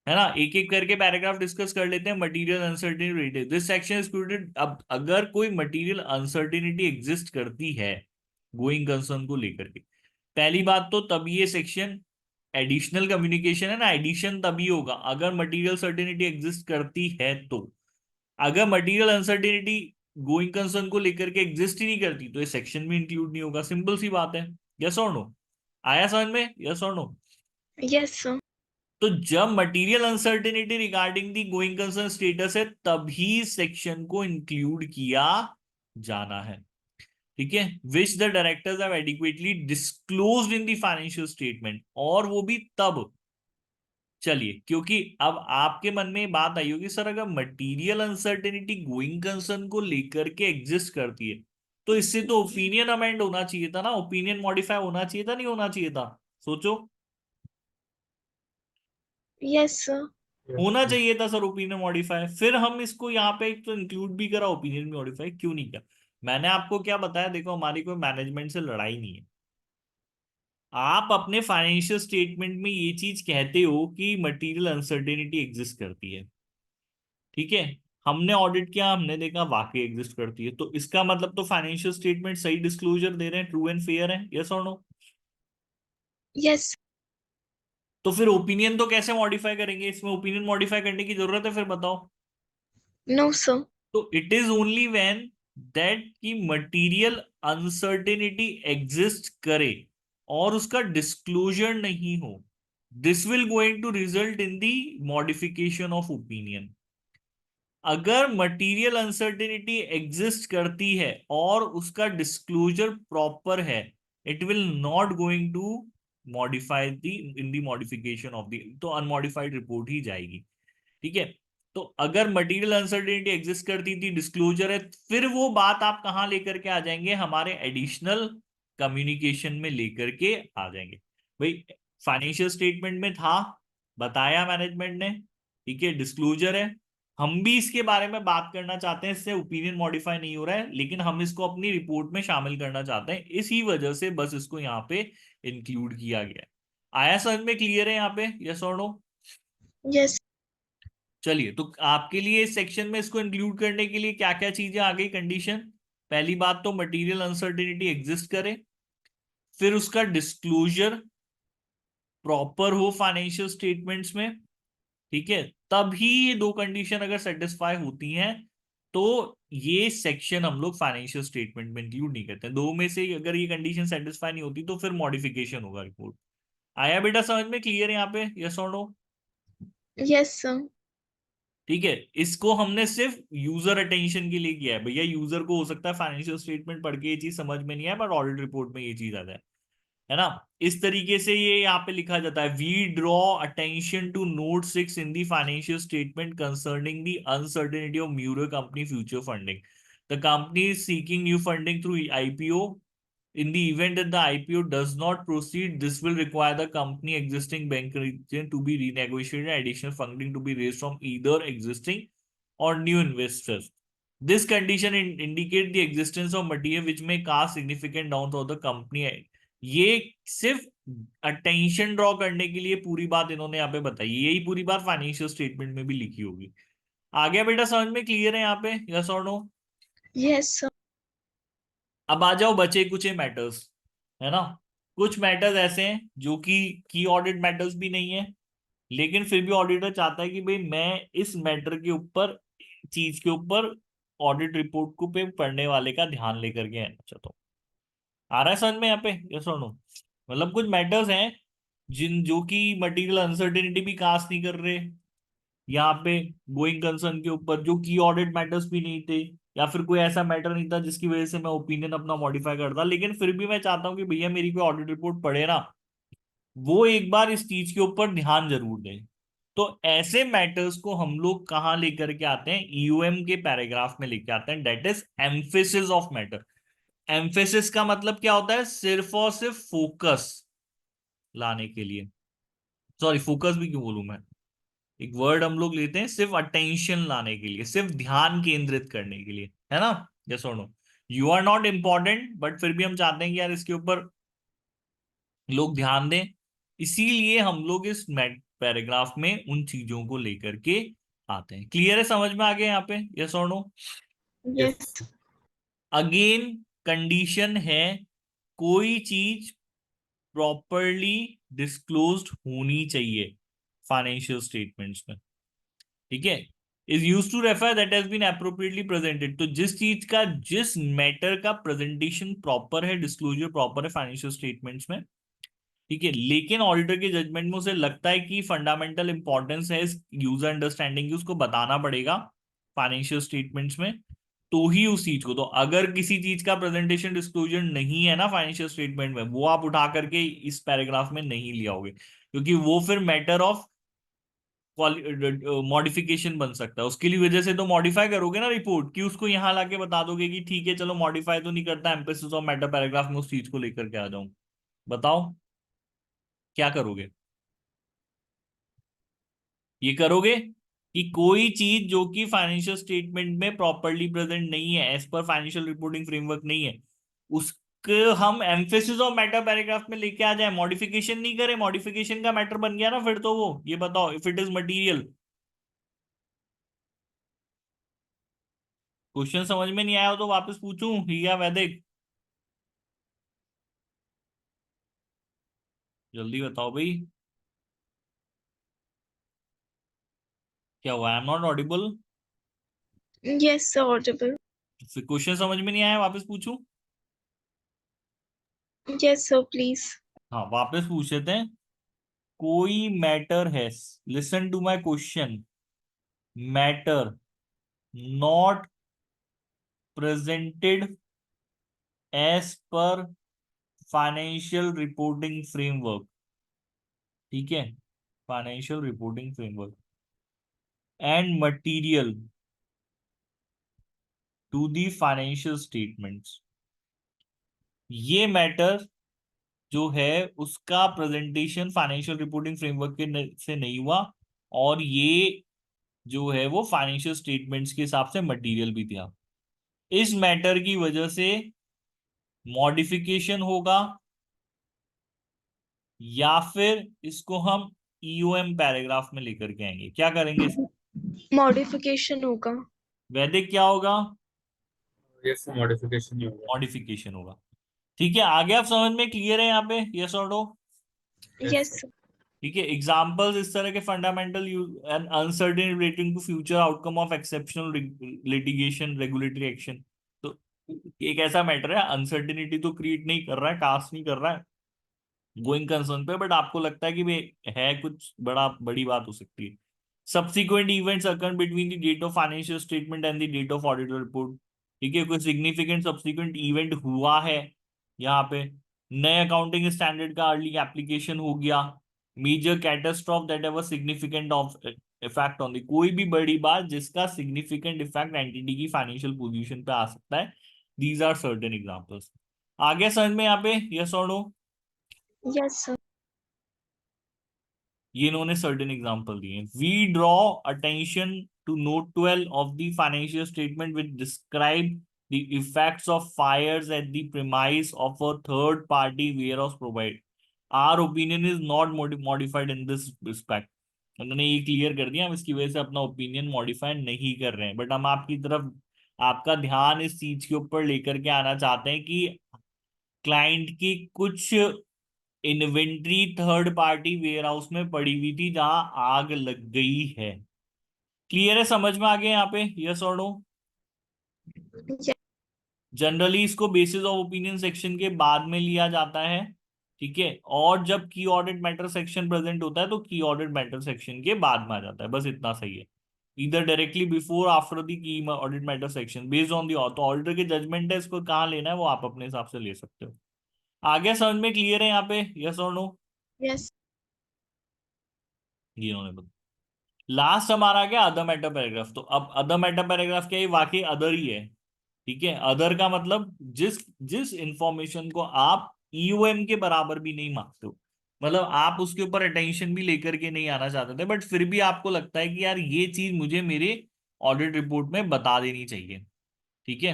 है ना? एक एक करके पैराग्राफ डिस्कस कर लेते हैं। Material uncertainty, this section included. अब अगर कोई मटेरियल अनसर्टेनिटी एग्जिस्ट करती है गोइंग कंसर्न को लेकर के, पहली बात तो तभी ये सेक्शन एडिशनल कम्युनिकेशन है ना। एडिशन तभी होगा अगर मटेरियल सर्टेनिटी एग्जिस्ट करती है तो। अगर मटेरियल अनसर्टेनिटी गोइंग कंसर्न को लेकर के एग्जिस्ट ही नहीं करती तो ये सेक्शन में इंक्लूड नहीं होगा। सिंपल सी बात है। यस और नो? आया समझ में? यस और नो? Yes, sir. तो जब material uncertainty regarding the going concern status है तभी सेक्शन को इंक्लूड किया जाना है। ठीक है? Which the directors have adequately disclosed in the financial statement, और वो भी तब। चलिए, क्योंकि अब आपके मन में बात आई होगी सर अगर मटेरियल अनसर्टेनिटी गोइंग कंसर्न को लेकर के एग्जिस्ट करती है तो इससे तो ओपिनियन अमेंड होना चाहिए था ना, ओपिनियन मॉडिफाई होना चाहिए था, नहीं होना चाहिए था? सोचो। Yes, sir. Yes, होना sir. चाहिए था सर ओपिनियन मॉडिफाई। फिर हम इसको यहाँ पे तो इंक्लूड भी करा, ओपिनियन मॉडिफाई क्यों नहीं किया? मैंने आपको क्या बताया, देखो हमारी कोई मैनेजमेंट से लड़ाई नहीं है। आप अपने फाइनेंशियल स्टेटमेंट में ये चीज कहते हो कि मटेरियल अनसर्टेनिटी एग्जिस्ट करती है, ठीक है? हमने ऑडिट किया, हमने देखा वाकई एग्जिस्ट करती है, तो इसका मतलब तो फाइनेंशियल स्टेटमेंट सही डिस्क्लोजर दे रहे हैं, ट्रू एंड फेयर है। यस और नो? Yes. तो फिर ओपिनियन तो कैसे मॉडिफाई करेंगे? इसमें ओपिनियन मॉडिफाई करने की जरूरत है? फिर बताओ। No, sir. तो it is only when that की मटेरियल अनसर्टेनिटी एग्जिस्ट करे और उसका डिस्क्लोजर नहीं हो, this will going to result in the modification of opinion. अगर मटेरियल अनसर्टेनिटी एग्जिस्ट करती है और उसका डिस्क्लोजर प्रॉपर है, it will not going to modify the in the modification of the, तो अनमॉडिफाइड रिपोर्ट ही जाएगी। ठीक है? तो अगर मटेरियल अनसर्टेनिटी एग्जिस्ट करती थी, डिस्क्लोजर है, फिर वो बात आप कहां लेकर के आ जाएंगे? हमारे एडिशनल कम्युनिकेशन में लेकर के आ जाएंगे। भाई फाइनेंशियल स्टेटमेंट में था, बताया मैनेजमेंट ने, ठीक है, डिस्क्लोजर है, हम भी इसके बारे में बात करना चाहते हैं, इससे ओपिनियन मॉडिफाई नहीं हो रहा है लेकिन हम इसको अपनी रिपोर्ट में शामिल करना चाहते हैं, इसी वजह से बस इसको यहाँ पे इंक्लूड किया गया है। आया समझ में? क्लियर है यहाँ पे? यस और नो? Yes. चलिए, तो आपके लिए इस सेक्शन में इसको इंक्लूड करने के लिए क्या क्या चीजें आ गई कंडीशन? पहली बात तो मटेरियल अनसर्टेनिटी एग्जिस्ट करे, फिर उसका डिस्क्लोजर प्रॉपर हो फाइनेंशियल स्टेटमेंट्स में, ठीक है, तभी ये दो कंडीशन अगर सेटिस्फाई होती हैं तो ये सेक्शन हम लोग फाइनेंशियल स्टेटमेंट में इंक्लूड नहीं करते। दो में से अगर ये कंडीशन सेटिस्फाई नहीं होती तो फिर मॉडिफिकेशन होगा रिपोर्ट। आया बेटा समझ में? क्लियर है यहाँ पे? यस और नो? Yes, sir. ठीक है, इसको हमने सिर्फ यूजर अटेंशन के लिए किया है। भैया यूजर को हो सकता है फाइनेंशियल स्टेटमेंट पढ़ के ये चीज समझ में नहीं आए, बट ऑडिट रिपोर्ट में ये चीज आ जाए, है ना। इस तरीके से ये यहाँ पे लिखा जाता है, we draw attention to note 6 in the financial statement concerning the uncertainty of Muro company future funding. The company is seeking new funding through IPO. In the event that the IPO does not proceed, this will require the company existing bank arrangement to be renegotiated and additional funding to be raised from either existing or new investors. This condition indicate the existence of material which may cast significant doubts on the company. ये सिर्फ attention draw करने के लिए पूरी बात इन्होंने यहाँ पे बताई, यही पूरी बात फाइनेंशियल स्टेटमेंट में भी लिखी होगी। आ गया बेटा समझ में? क्लियर है यहाँ पे? यस और नो? Yes, sir. अब आ जाओ बचे कुछ मैटर्स, है ना। कुछ मैटर्स ऐसे हैं जो कि की ऑडिट मैटर्स भी नहीं है, लेकिन फिर भी ऑडिटर चाहता है कि भाई मैं इस मैटर के ऊपर, चीज के ऊपर ऑडिट रिपोर्ट को पे पढ़ने वाले का ध्यान लेकर के आना चाहता हूँ। आ रहा है समझ में यहाँ पे? यस और नो? मतलब कुछ मैटर्स हैं जिन जो कि मटेरियल अनसर्टेनिटी भी कास्ट नहीं कर रहे यहाँ पे, गोइंग कंसर्न के ऊपर, जो की ऑडिट मैटर्स भी नहीं थे, या फिर कोई ऐसा मैटर नहीं था जिसकी वजह से मैं ओपिनियन अपना मॉडिफाई करता, लेकिन फिर भी मैं चाहता हूँ कि भैया मेरी कोई ऑडिट रिपोर्ट पढ़े ना, वो एक बार इस चीज के ऊपर ध्यान जरूर दें। तो ऐसे मैटर्स को हम लोग कहाँ लेकर के आते हैं? ईयूएम के पैराग्राफ में लेके आते हैं, that is emphasis of matter. Emphasis का मतलब क्या होता है? सिर्फ और सिर्फ फोकस लाने के लिए, सॉरी फोकस भी क्यों बोलूं मैं, एक वर्ड हम लोग लेते हैं सिर्फ अटेंशन लाने के लिए, सिर्फ ध्यान केंद्रित करने के लिए, है ना। यस और no? You are not important, but फिर भी हम चाहते हैं कि यार इसके ऊपर लोग ध्यान दें, इसीलिए हम लोग इस पैराग्राफ में उन चीजों को लेकर के आते हैं। क्लियर है? समझ में आ गया यहाँ पे? यस और नो? Yes. अगेन कंडीशन है, कोई चीज प्रॉपरली डिस्क्लोज्ड होनी चाहिए फाइनेंशियल स्टेटमेंट्स में, ठीक है। Is use to refer that has been appropriately presented. तो जिस चीज का, जिस मैटर का प्रेजेंटेशन प्रॉपर है, डिस्क्लोजर प्रॉपर है फाइनेंशियल स्टेटमेंट्स में, ठीक है, लेकिन ऑडिटर के जजमेंट में उसे लगता है कि फंडामेंटल इंपॉर्टेंस है इस यूजर अंडरस्टैंडिंग की, उसको बताना पड़ेगा फाइनेंशियल स्टेटमेंट्स में, तो ही उस चीज को। तो अगर किसी चीज का प्रेजेंटेशन डिस्क्लोजर नहीं है ना फाइनेंशियल स्टेटमेंट में, वो आप उठा करके इस पैराग्राफ में नहीं लिया होगे, क्योंकि वो फिर मैटर ऑफ मॉडिफिकेशन बन सकता है। उसके लिए वजह से तो मॉडिफाई करोगे ना रिपोर्ट की, उसको यहाँ लाके बता दोगे कि ठीक है चलो मॉडिफाई तो नहीं करता, एम्फेसिस ऑफ मैटर पैराग्राफ में उस चीज को लेकर के आ जाऊं। बताओ क्या करोगे? ये करोगे कि कोई चीज जो कि फाइनेंशियल स्टेटमेंट में प्रॉपरली प्रेजेंट नहीं है, as per financial reporting framework नहीं है, उसके हम एम्फेसिस ऑफ मैटर पैराग्राफ में लेके आ जाए, मॉडिफिकेशन नहीं करे, मॉडिफिकेशन का मैटर बन गया ना फिर तो वो। ये बताओ if it is material. Question समझ में नहीं आया हो तो वापस पूछूं या वैदिक? जल्दी बताओ भाई, क्या हुआ? I am not Audible? Yes, sir. Audible. फिर क्वेश्चन समझ में नहीं आया, वापस पूछूं? Yes, sir. Please. हाँ वापस पूछ लेते हैं। कोई मैटर है, listen to my question, matter not presented as per financial reporting framework, ठीक है, financial reporting framework and material to the financial statements. ये मैटर जो है उसका प्रेजेंटेशन फाइनेंशियल रिपोर्टिंग फ्रेमवर्क के से नहीं हुआ, और ये जो है वो फाइनेंशियल स्टेटमेंट्स के हिसाब से मटेरियल भी था, इस मैटर की वजह से मॉडिफिकेशन होगा, या फिर इसको हम ईओएम पैराग्राफ में लेकर के आएंगे। क्या करेंगे? Modification होगा. वैदिक क्या होगा? Yes, sir. Modification ही होगा. मॉडिफिकेशन होगा। ठीक है, आगे आप समझ में क्लियर है यहाँ पे, यस और नो? Yes, sir. ठीक है, एग्जांपल्स इस तरह के fundamental and uncertain relating to future outcome of exceptional litigation regulatory action. तो एक ऐसा मैटर है, अनसर्टेनिटी तो क्रिएट नहीं कर रहा है, कास्ट नहीं कर रहा है गोइंग कंसर्न पे, बट आपको लगता है कि भाई है कुछ बड़ी बात हो सकती है। Subsequent events occur between the date of financial statement and the date of auditor report. ठीक है, कोई सिग्निफिकेंट सब्सिक्वेंट इवेंट हुआ है यहाँ पे, नए अकाउंटिंग स्टैंडर्ड का अर्ली एप्लीकेशन हो गया, major catastrophe that have a significant of effect on the, कोई भी बड़ी बात जिसका सिग्निफिकेंट इफेक्ट एंटिटी की फाइनेंशियल पोजीशन पे आ सकता है। These are certain examples. आगे समझ में यहाँ पे, यस और नो? Yes, sir. ये इन्होंने सर्टेन एग्जांपल दिए। We draw attention to note 12 of the financial statement which describe the effects of fires at the premise of a third party warehouse provide. Our opinion is not modified in this respect. उन्होंने ये clear कर दिया, हम इसकी वजह से अपना opinion modify नहीं कर रहे हैं, बट हम आपकी तरफ आपका ध्यान इस चीज के ऊपर लेकर के आना चाहते हैं कि क्लाइंट की कुछ inventory third party ware house में पड़ी हुई थी जहां आग लग गई है। क्लियर है, समझ में आ गया यहाँ पे, यस और नो? Yes, जनरली इसको बेसिस ऑफ ओपिनियन सेक्शन के बाद में लिया जाता है। ठीक है, और जब की ऑडिट मैटर सेक्शन प्रेजेंट होता है तो की ऑडिट मैटर सेक्शन के बाद में आ जाता है, बस इतना सही है। इधर directly before after the key audit matter section based on the, तो ऑडिटर के जजमेंट है, इसको कहाँ लेना है वो आप अपने हिसाब से ले सकते हो। आगे समझ में क्लियर है यहाँ पे, यस और नो? yes, ये उन्होंने बताया। लास्ट हमारा क्या, अदर मैटर पैराग्राफ। तो अब अदर मैटर पैराग्राफ क्या है, वाकई अदर ही है। ठीक है, अदर का मतलब जिस जिस इंफॉर्मेशन को आप ईओएम के बराबर भी नहीं मानते हो, मतलब आप उसके ऊपर अटेंशन भी लेकर के नहीं आना चाहते थे, बट फिर भी आपको लगता है कि यार ये चीज मुझे मेरे ऑडिट रिपोर्ट में बता देनी चाहिए। ठीक है,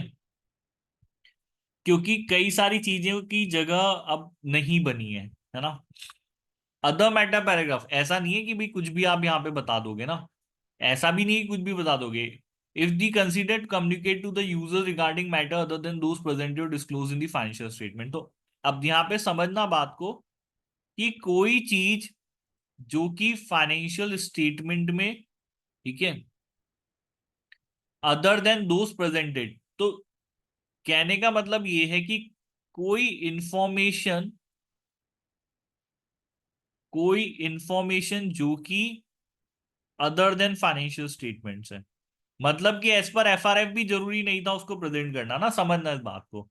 क्योंकि कई सारी चीजों की जगह अब नहीं बनी है ना। अदर मैटर पैराग्राफ ऐसा नहीं है कि भाई कुछ भी आप यहाँ पे बता दोगे ना, ऐसा भी नहीं कुछ भी बता दोगे। If the considered communicate to the user regarding matter other than those presented और disclose in the financial statement. तो अब यहाँ पे समझना बात को कि कोई चीज जो कि फाइनेंशियल स्टेटमेंट में, ठीक है, अदर देन दोस प्रेजेंटेड, तो कहने का मतलब ये है कि कोई इंफॉर्मेशन जो कि अदर देन फाइनेंशियल स्टेटमेंट्स है, मतलब कि एज पर एफआरएफ भी जरूरी नहीं था उसको प्रेजेंट करना ना, समझना इस बात को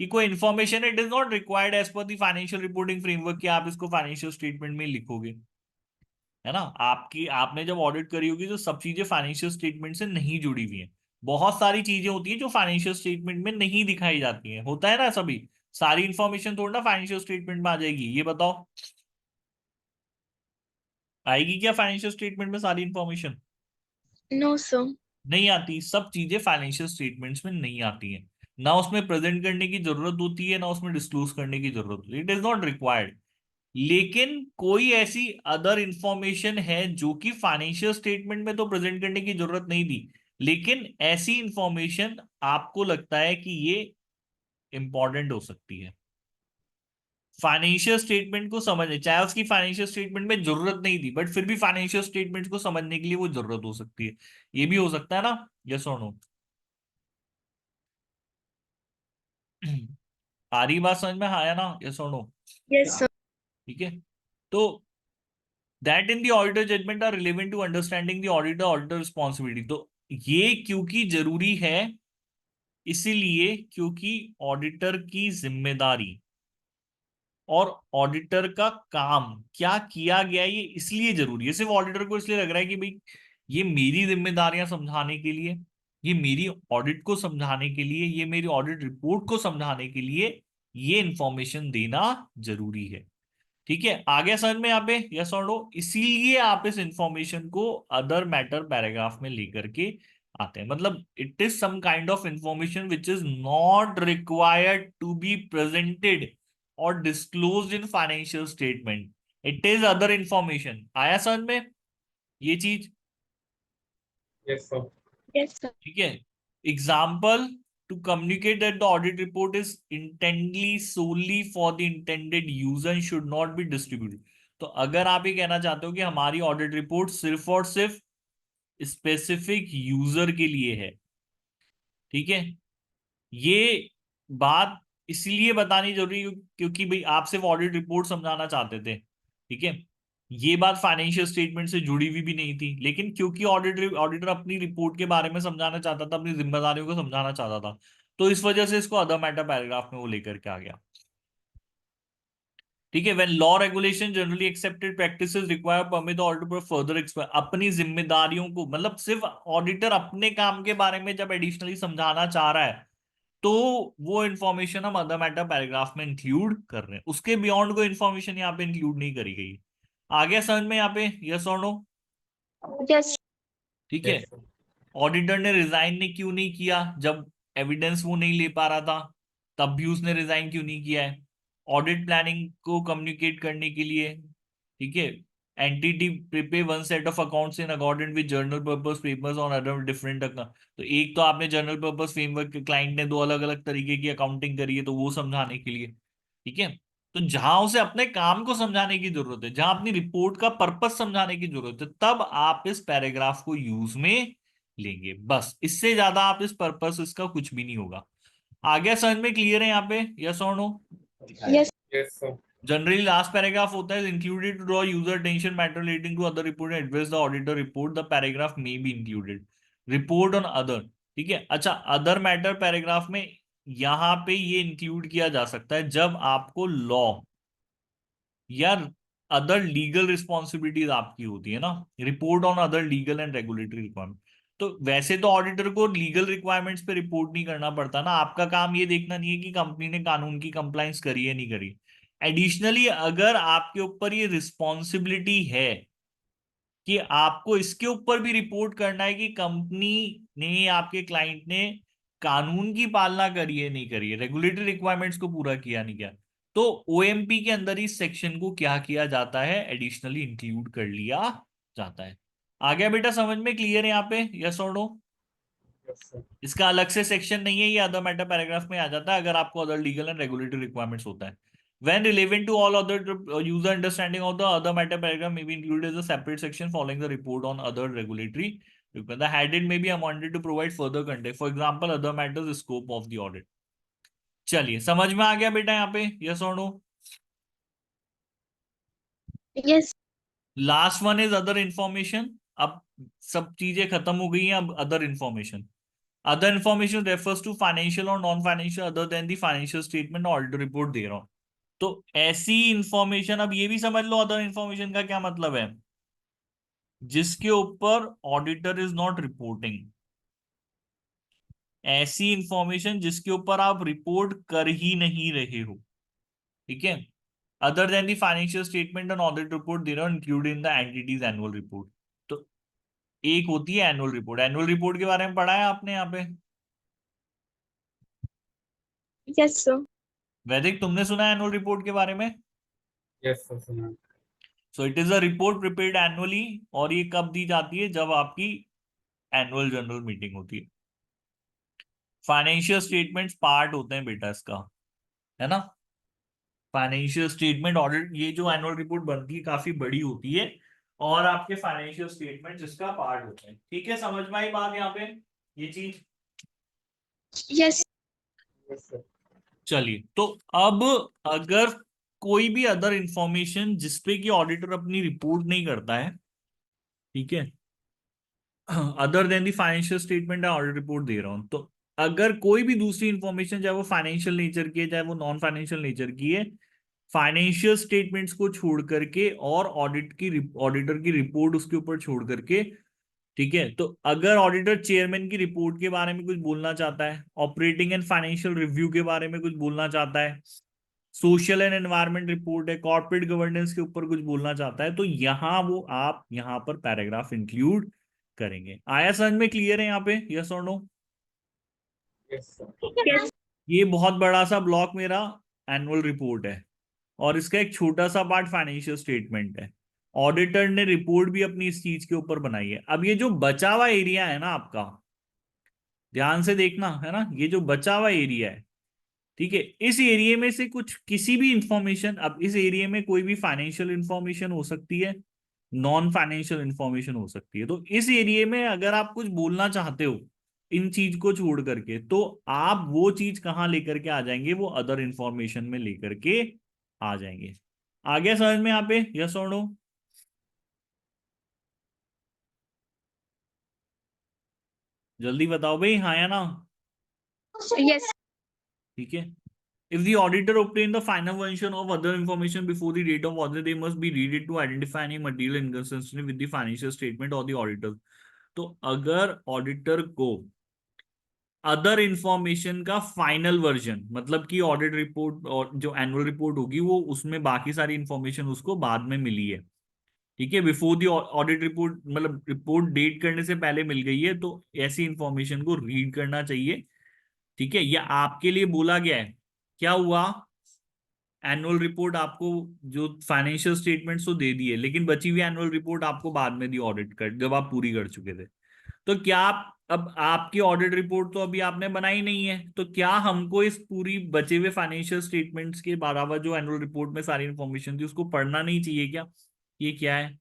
कि कोई information it is not required as per the financial reporting framework कि आप इसको फाइनेंशियल स्टेटमेंट में लिखोगे, है ना। आपकी आपने जब ऑडिट करी होगी तो सब चीजें फाइनेंशियल स्टेटमेंट से नहीं जुड़ी हुई हैं। बहुत सारी चीजें होती हैं जो फाइनेंशियल स्टेटमेंट में नहीं दिखाई जाती हैं, होता है ना, सभी सारी इंफॉर्मेशन थोड़ा ना फाइनेंशियल स्टेटमेंट में आ जाएगी, ये बताओ आएगी क्या फाइनेंशियल स्टेटमेंट में सारी इंफॉर्मेशन? no, sir. नहीं आती, सब चीजें फाइनेंशियल स्टेटमेंट्स में नहीं आती हैं, ना उसमें प्रेजेंट करने की जरूरत होती है ना उसमें डिस्क्लोज करने की जरूरत होती है, इट इज नॉट रिक्वायर्ड। लेकिन कोई ऐसी अदर इंफॉर्मेशन है जो कि फाइनेंशियल स्टेटमेंट में तो प्रेजेंट करने की जरूरत नहीं थी, लेकिन ऐसी इंफॉर्मेशन आपको लगता है कि ये इंपॉर्टेंट हो सकती है फाइनेंशियल स्टेटमेंट को समझने, चाहे उसकी फाइनेंशियल स्टेटमेंट में जरूरत नहीं थी, बट फिर भी फाइनेंशियल स्टेटमेंट को समझने के लिए वो जरूरत हो सकती है, ये भी हो सकता है ना, यस और नो? आ रही बात समझ में, आया ना, यस और नो? Yes, sir. ठीक है, तो that in the auditor judgement are relevant to understanding the auditor responsibility. तो ये क्योंकि जरूरी है, इसीलिए क्योंकि ऑडिटर की जिम्मेदारी और ऑडिटर का काम क्या किया गया ये इसलिए जरूरी है, सिर्फ ऑडिटर को इसलिए लग रहा है कि भाई ये मेरी जिम्मेदारियां समझाने के लिए, ये मेरी ऑडिट को समझाने के लिए, ये मेरी ऑडिट रिपोर्ट को समझाने के लिए ये इंफॉर्मेशन देना जरूरी है। ठीक है, आगे समझ में यहाँ पे, यस और नो? इसीलिए आप इस इंफॉर्मेशन को अदर मैटर पैराग्राफ में लेकर के आते हैं, मतलब it is some kind of information which is not required to be presented और disclosed in financial statement, it is other information. आया समझ में ये चीज? Yes, sir. Yes, sir. ठीक है, example to communicate that the audit report is intendly solely for the intended user and should not be distributed. तो अगर आप ये कहना चाहते हो कि हमारी ऑडिट रिपोर्ट सिर्फ और सिर्फ स्पेसिफिक यूजर के लिए है, ठीक है, ये बात इसलिए बतानी जरूरी है क्योंकि भाई आप सिर्फ ऑडिट रिपोर्ट समझाना चाहते थे, ठीक है, ये बात फाइनेंशियल स्टेटमेंट से जुड़ी हुई भी नहीं थी, लेकिन क्योंकि ऑडिटर अपनी रिपोर्ट के बारे में समझाना चाहता था, अपनी जिम्मेदारियों को समझाना चाहता था, तो इस वजह से इसको अदर मैटर पैराग्राफ में वो लेकर के आ गया, ठीक है। When law regulation generally accepted practices require permit the auditor further explain, अपनी जिम्मेदारियों को, मतलब सिर्फ ऑडिटर अपने काम के बारे में जब एडिशनली समझाना चाह रहा है तो वो इन्फॉर्मेशन हम अदर मैटर पैराग्राफ में इंक्लूड कर रहे हैं, उसके बियॉन्ड कोई इन्फॉर्मेशन यहाँ पे इंक्लूड नहीं करी गई। आ गया समझ में यहाँ पे, यस और नो? Yes. ठीक है। Yes, sir. ऑडिटर ने रिजाइन ने क्यों नहीं किया? जब एविडेंस वो नहीं ले पा रहा था तब भी उसने रिजाइन क्यों नहीं किया है? ऑडिट प्लानिंग को कम्युनिकेट करने के लिए, ठीक है। Entity prepare one set of accounts in accordance with general purpose papers on other different account, तो एक तो आपने जर्नल पर्पस फ्रेमवर्क के क्लाइंट ने दो अलग अलग तरीके की अकाउंटिंग करी है, तो वो समझाने के लिए, ठीक है। तो जहां उसे अपने काम को समझाने की जरूरत है, जहां अपनी रिपोर्ट का पर्पस समझाने की जरूरत है, तब आप इस पैराग्राफ को यूज में लेंगे, बस इससे ज्यादा आप इस पर्पस इसका कुछ भी नहीं होगा। आ गया समझ में? क्लियर है यहाँ पे, यस और no? Yes. Yes, sir. Generally last paragraph होता है included to draw user attention matter relating to other report and advise the auditor report the paragraph may be included report on other, ठीक है। अच्छा, other matter paragraph में यहां पे ये include किया जा सकता है जब आपको लॉ या अदर लीगल रिस्पॉन्सिबिलिटीज आपकी होती है ना, report on other legal and regulatory requirement. तो वैसे तो ऑडिटर को लीगल रिक्वायरमेंट्स पे रिपोर्ट नहीं करना पड़ता ना, आपका काम ये देखना नहीं है कि कंपनी ने कानून की कंप्लायंस करी है नहीं करी। एडिशनली अगर आपके ऊपर ये रिस्पॉन्सिबिलिटी है कि आपको इसके ऊपर भी रिपोर्ट करना है कि कंपनी ने, आपके क्लाइंट ने कानून की पालना करी है नहीं करी है, रेगुलेटरी रिक्वायरमेंट्स को पूरा किया नहीं किया, तो ओएमपी के अंदर इस सेक्शन को क्या किया जाता है, एडिशनली इंक्लूड कर लिया जाता है। आ गया बेटा समझ में? क्लियर है यहाँ पे, यस और नो? Yes, sir. इसका अलग से सेक्शन नहीं है, ये अदर मैटर पैराग्राफ में आ जाता है अगर आपको other legal and regulatory requirements होता है। When relevant to all other user understanding of the other matter paragraph may be included as a separate section following the report on other regulatory requirements. The heading may be amended to provide further context. For example, other matters scope of the audit. चलिए समझ में आ गया बेटा यहाँ पे, yes और no? Yes. Last one is other information. अब सब चीजें खत्म हो गई हैं, अब other information. Other information refers to financial और non financial other than the financial statement और ऑडिट रिपोर्ट दे रहा हूं, तो ऐसी इंफॉर्मेशन, अब ये भी समझ लो अदर इंफॉर्मेशन का क्या मतलब है, जिसके ऊपर ऑडिटर इज नॉट रिपोर्टिंग, ऐसी इंफॉर्मेशन जिसके ऊपर आप रिपोर्ट कर ही नहीं रहे हो, ठीक है। Other than the financial statement and audit report दे रहा हूं include in the entity's annual report. तो एक होती है एनुअल रिपोर्ट, एनुअल रिपोर्ट के बारे में पढ़ा है आपने यहाँ पे? Yes, sir. वैदिक तुमने सुना है एनुअल रिपोर्ट के बारे में? Yes, sir. Sir. So it is a report prepared annually, और ये कब दी जाती है? जब आपकी एनुअल जनरल मीटिंग होती है। फाइनेंशियल स्टेटमेंट्स पार्ट होते हैं बेटा इसका, है ना। फाइनेंशियल स्टेटमेंट ऑडिट, ये जो एनुअल रिपोर्ट बनती है काफी बड़ी होती है, और आपके फाइनेंशियल स्टेटमेंट इसका पार्ट होते हैं, ठीक है। समझ में आई बात यहाँ पे, ये चीज? Yes. Yes, sir. चलिए, तो अब अगर कोई भी अदर इंफॉर्मेशन जिसपे कि ऑडिटर अपनी रिपोर्ट नहीं करता है, ठीक है, other than the financial statement audit report दे रहा हूं, तो अगर कोई भी दूसरी इंफॉर्मेशन, चाहे वो फाइनेंशियल नेचर की है चाहे वो नॉन फाइनेंशियल नेचर की है, फाइनेंशियल स्टेटमेंट्स को छोड़ करके और ऑडिटर की रिपोर्ट उसके ऊपर छोड़ करके, ठीक है, तो अगर ऑडिटर चेयरमैन की रिपोर्ट के बारे में कुछ बोलना चाहता है, ऑपरेटिंग एंड फाइनेंशियल रिव्यू के बारे में कुछ बोलना चाहता है, सोशल एंड एनवायरमेंट रिपोर्ट है, कॉर्पोरेट गवर्नेंस के ऊपर कुछ बोलना चाहता है, तो यहां वो आप यहां पर पैराग्राफ इंक्लूड करेंगे। आया समझ में? क्लियर है यहाँ पे, यस और नो? Yes, sir. Yes. ये बहुत बड़ा सा ब्लॉक मेरा एनुअल रिपोर्ट है, और इसका एक छोटा सा पार्ट फाइनेंशियल स्टेटमेंट है। ऑडिटर ने रिपोर्ट भी अपनी इस चीज के ऊपर बनाई है। अब ये जो बचा हुआ एरिया है ना आपका, ध्यान से देखना है ना, ये जो बचा हुआ एरिया है, ठीक है, इस एरिया में से कुछ किसी भी इंफॉर्मेशन, अब इस एरिया में कोई भी फाइनेंशियल इंफॉर्मेशन हो सकती है, नॉन फाइनेंशियल इंफॉर्मेशन हो सकती है, तो इस एरिया में अगर आप कुछ बोलना चाहते हो इन चीज को छोड़ करके, तो आप वो चीज कहाँ लेकर के आ जाएंगे, वो अदर इंफॉर्मेशन में लेकर के आ जाएंगे। आ गया समझ में यहाँ पे, यस और नो? जल्दी बताओ भाई, हाँ या ना? Yes. ठीक है। If the auditor obtain the final version of other information before the date of audit, they must be read it to identify any material inconsistency with the financial statement or the auditor. तो अगर auditor को other information का final version, मतलब कि audit report और जो annual report होगी वो उसमें बाकी सारी इंफॉर्मेशन उसको बाद में मिली है, ठीक है, बिफोर दी ऑडिट रिपोर्ट, मतलब रिपोर्ट डेट करने से पहले मिल गई है, तो ऐसी इंफॉर्मेशन को रीड करना चाहिए, ठीक है। या आपके लिए बोला गया है, क्या हुआ, एनुअल रिपोर्ट आपको जो फाइनेंशियल स्टेटमेंट्स तो दे दिए, लेकिन बची हुई एनुअल रिपोर्ट आपको बाद में दी ऑडिट कर, जब आप पूरी कर चुके थे, तो क्या आप, अब आपकी ऑडिट रिपोर्ट तो अभी आपने बनाई नहीं है, तो क्या हमको इस पूरी बचे हुए फाइनेंशियल स्टेटमेंट्स के अलावा जो एनुअल रिपोर्ट में सारी इंफॉर्मेशन थी उसको पढ़ना नहीं चाहिए क्या? ये क्या है,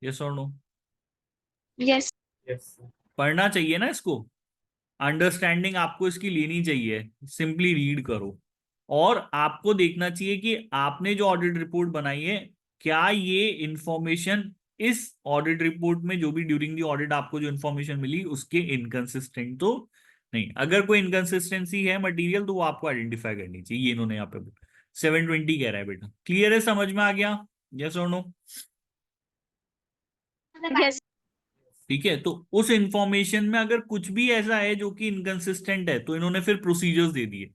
यस और नो? Yes. Yes, sir. पढ़ना चाहिए ना इसको, अंडरस्टैंडिंग आपको इसकी लेनी चाहिए, सिंपली रीड करो। और आपको देखना चाहिए कि आपने जो ऑडिट रिपोर्ट बनाई है, क्या ये इंफॉर्मेशन इस ऑडिट रिपोर्ट में जो भी ड्यूरिंग दी ऑडिट आपको जो इंफॉर्मेशन मिली उसके इनकंसिस्टेंट तो नहीं। अगर कोई इनकंसिस्टेंसी है मटेरियल, तो वो आपको आइडेंटिफाई करनी चाहिए, ये इन्होंने यहाँ पे 720 कह रहा है बेटा, क्लियर है, समझ में आ गया, यस और नो? Yes. ठीक है, तो उस इंफॉर्मेशन में अगर कुछ भी ऐसा है जो कि इनकंसिस्टेंट है, तो इन्होंने फिर प्रोसीजर्स दे दिए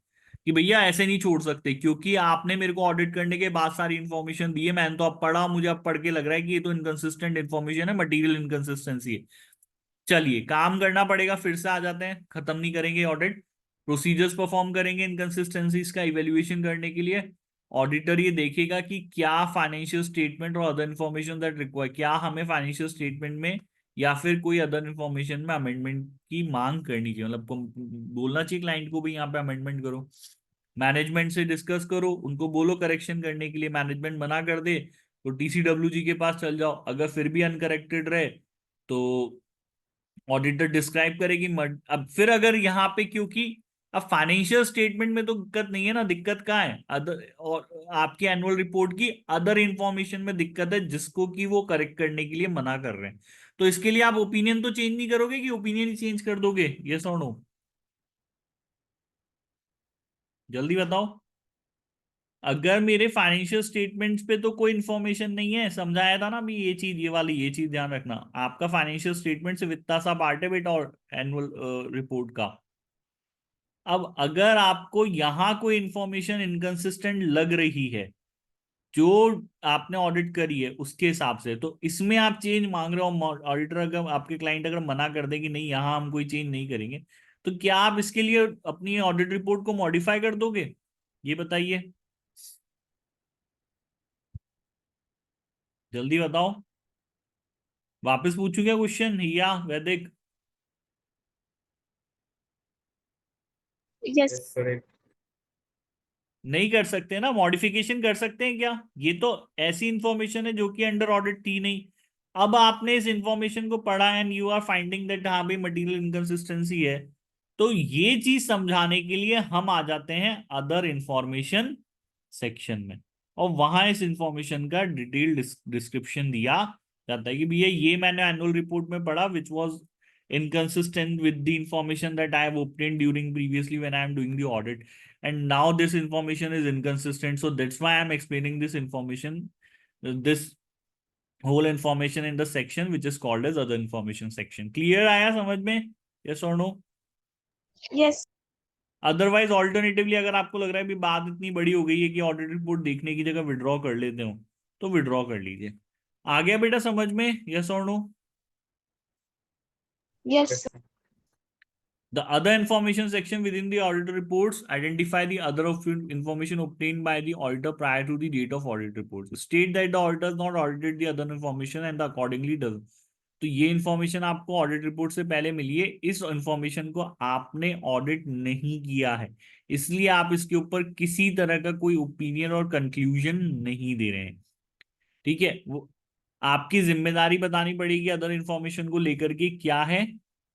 कि भैया ऐसे नहीं छोड़ सकते, क्योंकि आपने मेरे को ऑडिट करने के बाद सारी इंफॉर्मेशन दी है, मैंने तो अब पढ़ा, मुझे अब पढ़ के लग रहा है कि ये तो इनकंसिस्टेंट इंफॉर्मेशन है, मटेरियल इनकंसिस्टेंसी है। चलिए काम करना पड़ेगा, फिर से आ जाते हैं, खत्म नहीं करेंगे ऑडिट, प्रोसीजर्स परफॉर्म करेंगे इनकंसिस्टेंसीज का इवेल्युएशन करने के लिए। ऑडिटर ये देखेगा कि क्या फाइनेंशियल स्टेटमेंट और अदर इन्फॉर्मेशन दैट रिक्वायर, क्या हमें फाइनेंशियल स्टेटमेंट में या फिर कोई अदर इन्फॉर्मेशन में अमेंडमेंट की मांग करनी चाहिए, मतलब बोलना चाहिए क्लाइंट को भी यहाँ पे अमेंडमेंट करो, मैनेजमेंट से डिस्कस करो, उनको बोलो करेक्शन करने के लिए, मैनेजमेंट मना कर दे तो TCWG के पास चल जाओ, अगर फिर भी अनकरेक्टेड रहे तो ऑडिटर डिस्क्राइब करेगी अब फिर अगर यहाँ पे, क्योंकि अब फाइनेंशियल स्टेटमेंट में तो दिक्कत नहीं है ना, दिक्कत कहाँ है, अदर और आपकी एनुअल रिपोर्ट की अदर इंफॉर्मेशन में दिक्कत है, जिसको कि वो करेक्ट करने के लिए मना कर रहे हैं। तो इसके लिए आप ओपिनियन तो चेंज नहीं करोगे, कि ओपिनियन ही चेंज कर दोगे, यस और नो? जल्दी बताओ। अगर मेरे फाइनेंशियल स्टेटमेंट्स पे तो कोई इंफॉर्मेशन नहीं है, समझाया था ना अभी, ये चीज, ये वाली, ये चीज ध्यान रखना, आपका फाइनेंशियल स्टेटमेंट सिर्फ इतना सा पार्ट है बेटा, और एनुअल रिपोर्ट का। अब अगर आपको यहाँ कोई इंफॉर्मेशन इनकंसिस्टेंट लग रही है जो आपने ऑडिट करी है उसके हिसाब से, तो इसमें आप चेंज मांग रहे हो, ऑडिटर अगर, आपके क्लाइंट अगर मना कर दे कि नहीं यहाँ हम कोई चेंज नहीं करेंगे, तो क्या आप इसके लिए अपनी ऑडिट रिपोर्ट को मॉडिफाई कर दोगे, ये बताइए, जल्दी बताओ। वापस पूछू क्या क्वेश्चन, या वैदिक? Yes. Yes, sir. नहीं कर सकते ना, मॉडिफिकेशन कर सकते हैं क्या? ये तो ऐसी इंफॉर्मेशन है जो कि अंडर ऑडिट थी नहीं, अब आपने इस इंफॉर्मेशन को पढ़ा and you are finding that हाँ भाई मटेरियल इनकंसिस्टेंसी है, तो ये चीज समझाने के लिए हम आ जाते हैं अदर इंफॉर्मेशन सेक्शन में, और वहां इस इंफॉर्मेशन का डिटेल डिस्क्रिप्शन दिया जाता है कि भैया ये मैंने एनुअल रिपोर्ट में पढ़ा which was inconsistent with the information that I have obtained during previously when I am doing the audit, and now this information is inconsistent, so that's why I'm explaining this information, this whole information in the section which is called as other information section. Clear आया समझ में, yes or no? Yes. Otherwise alternatively अगर आपको लग रहा है भी बात इतनी बड़ी हो गई है कि ऑडिट रिपोर्ट देखने की जगह विड्रॉ कर लेते हो, तो विड्रॉ कर लीजिए। आ गया बेटा समझ में, यस और no? Yes. Yes, sir. The other information section within the auditor reports identify the other information obtained by the auditor prior to the date of audit reports. State that the auditor has not audited the other information and accordingly does. तो ये information आपको audit report से पहले मिली है, इस information को आपने audit नहीं किया है, इसलिए आप इसके ऊपर किसी तरह का कोई ओपिनियन और कंक्लूजन नहीं दे रहे हैं। ठीक है, वो आपकी जिम्मेदारी बतानी पड़ेगी अदर इंफॉर्मेशन को लेकर के क्या है।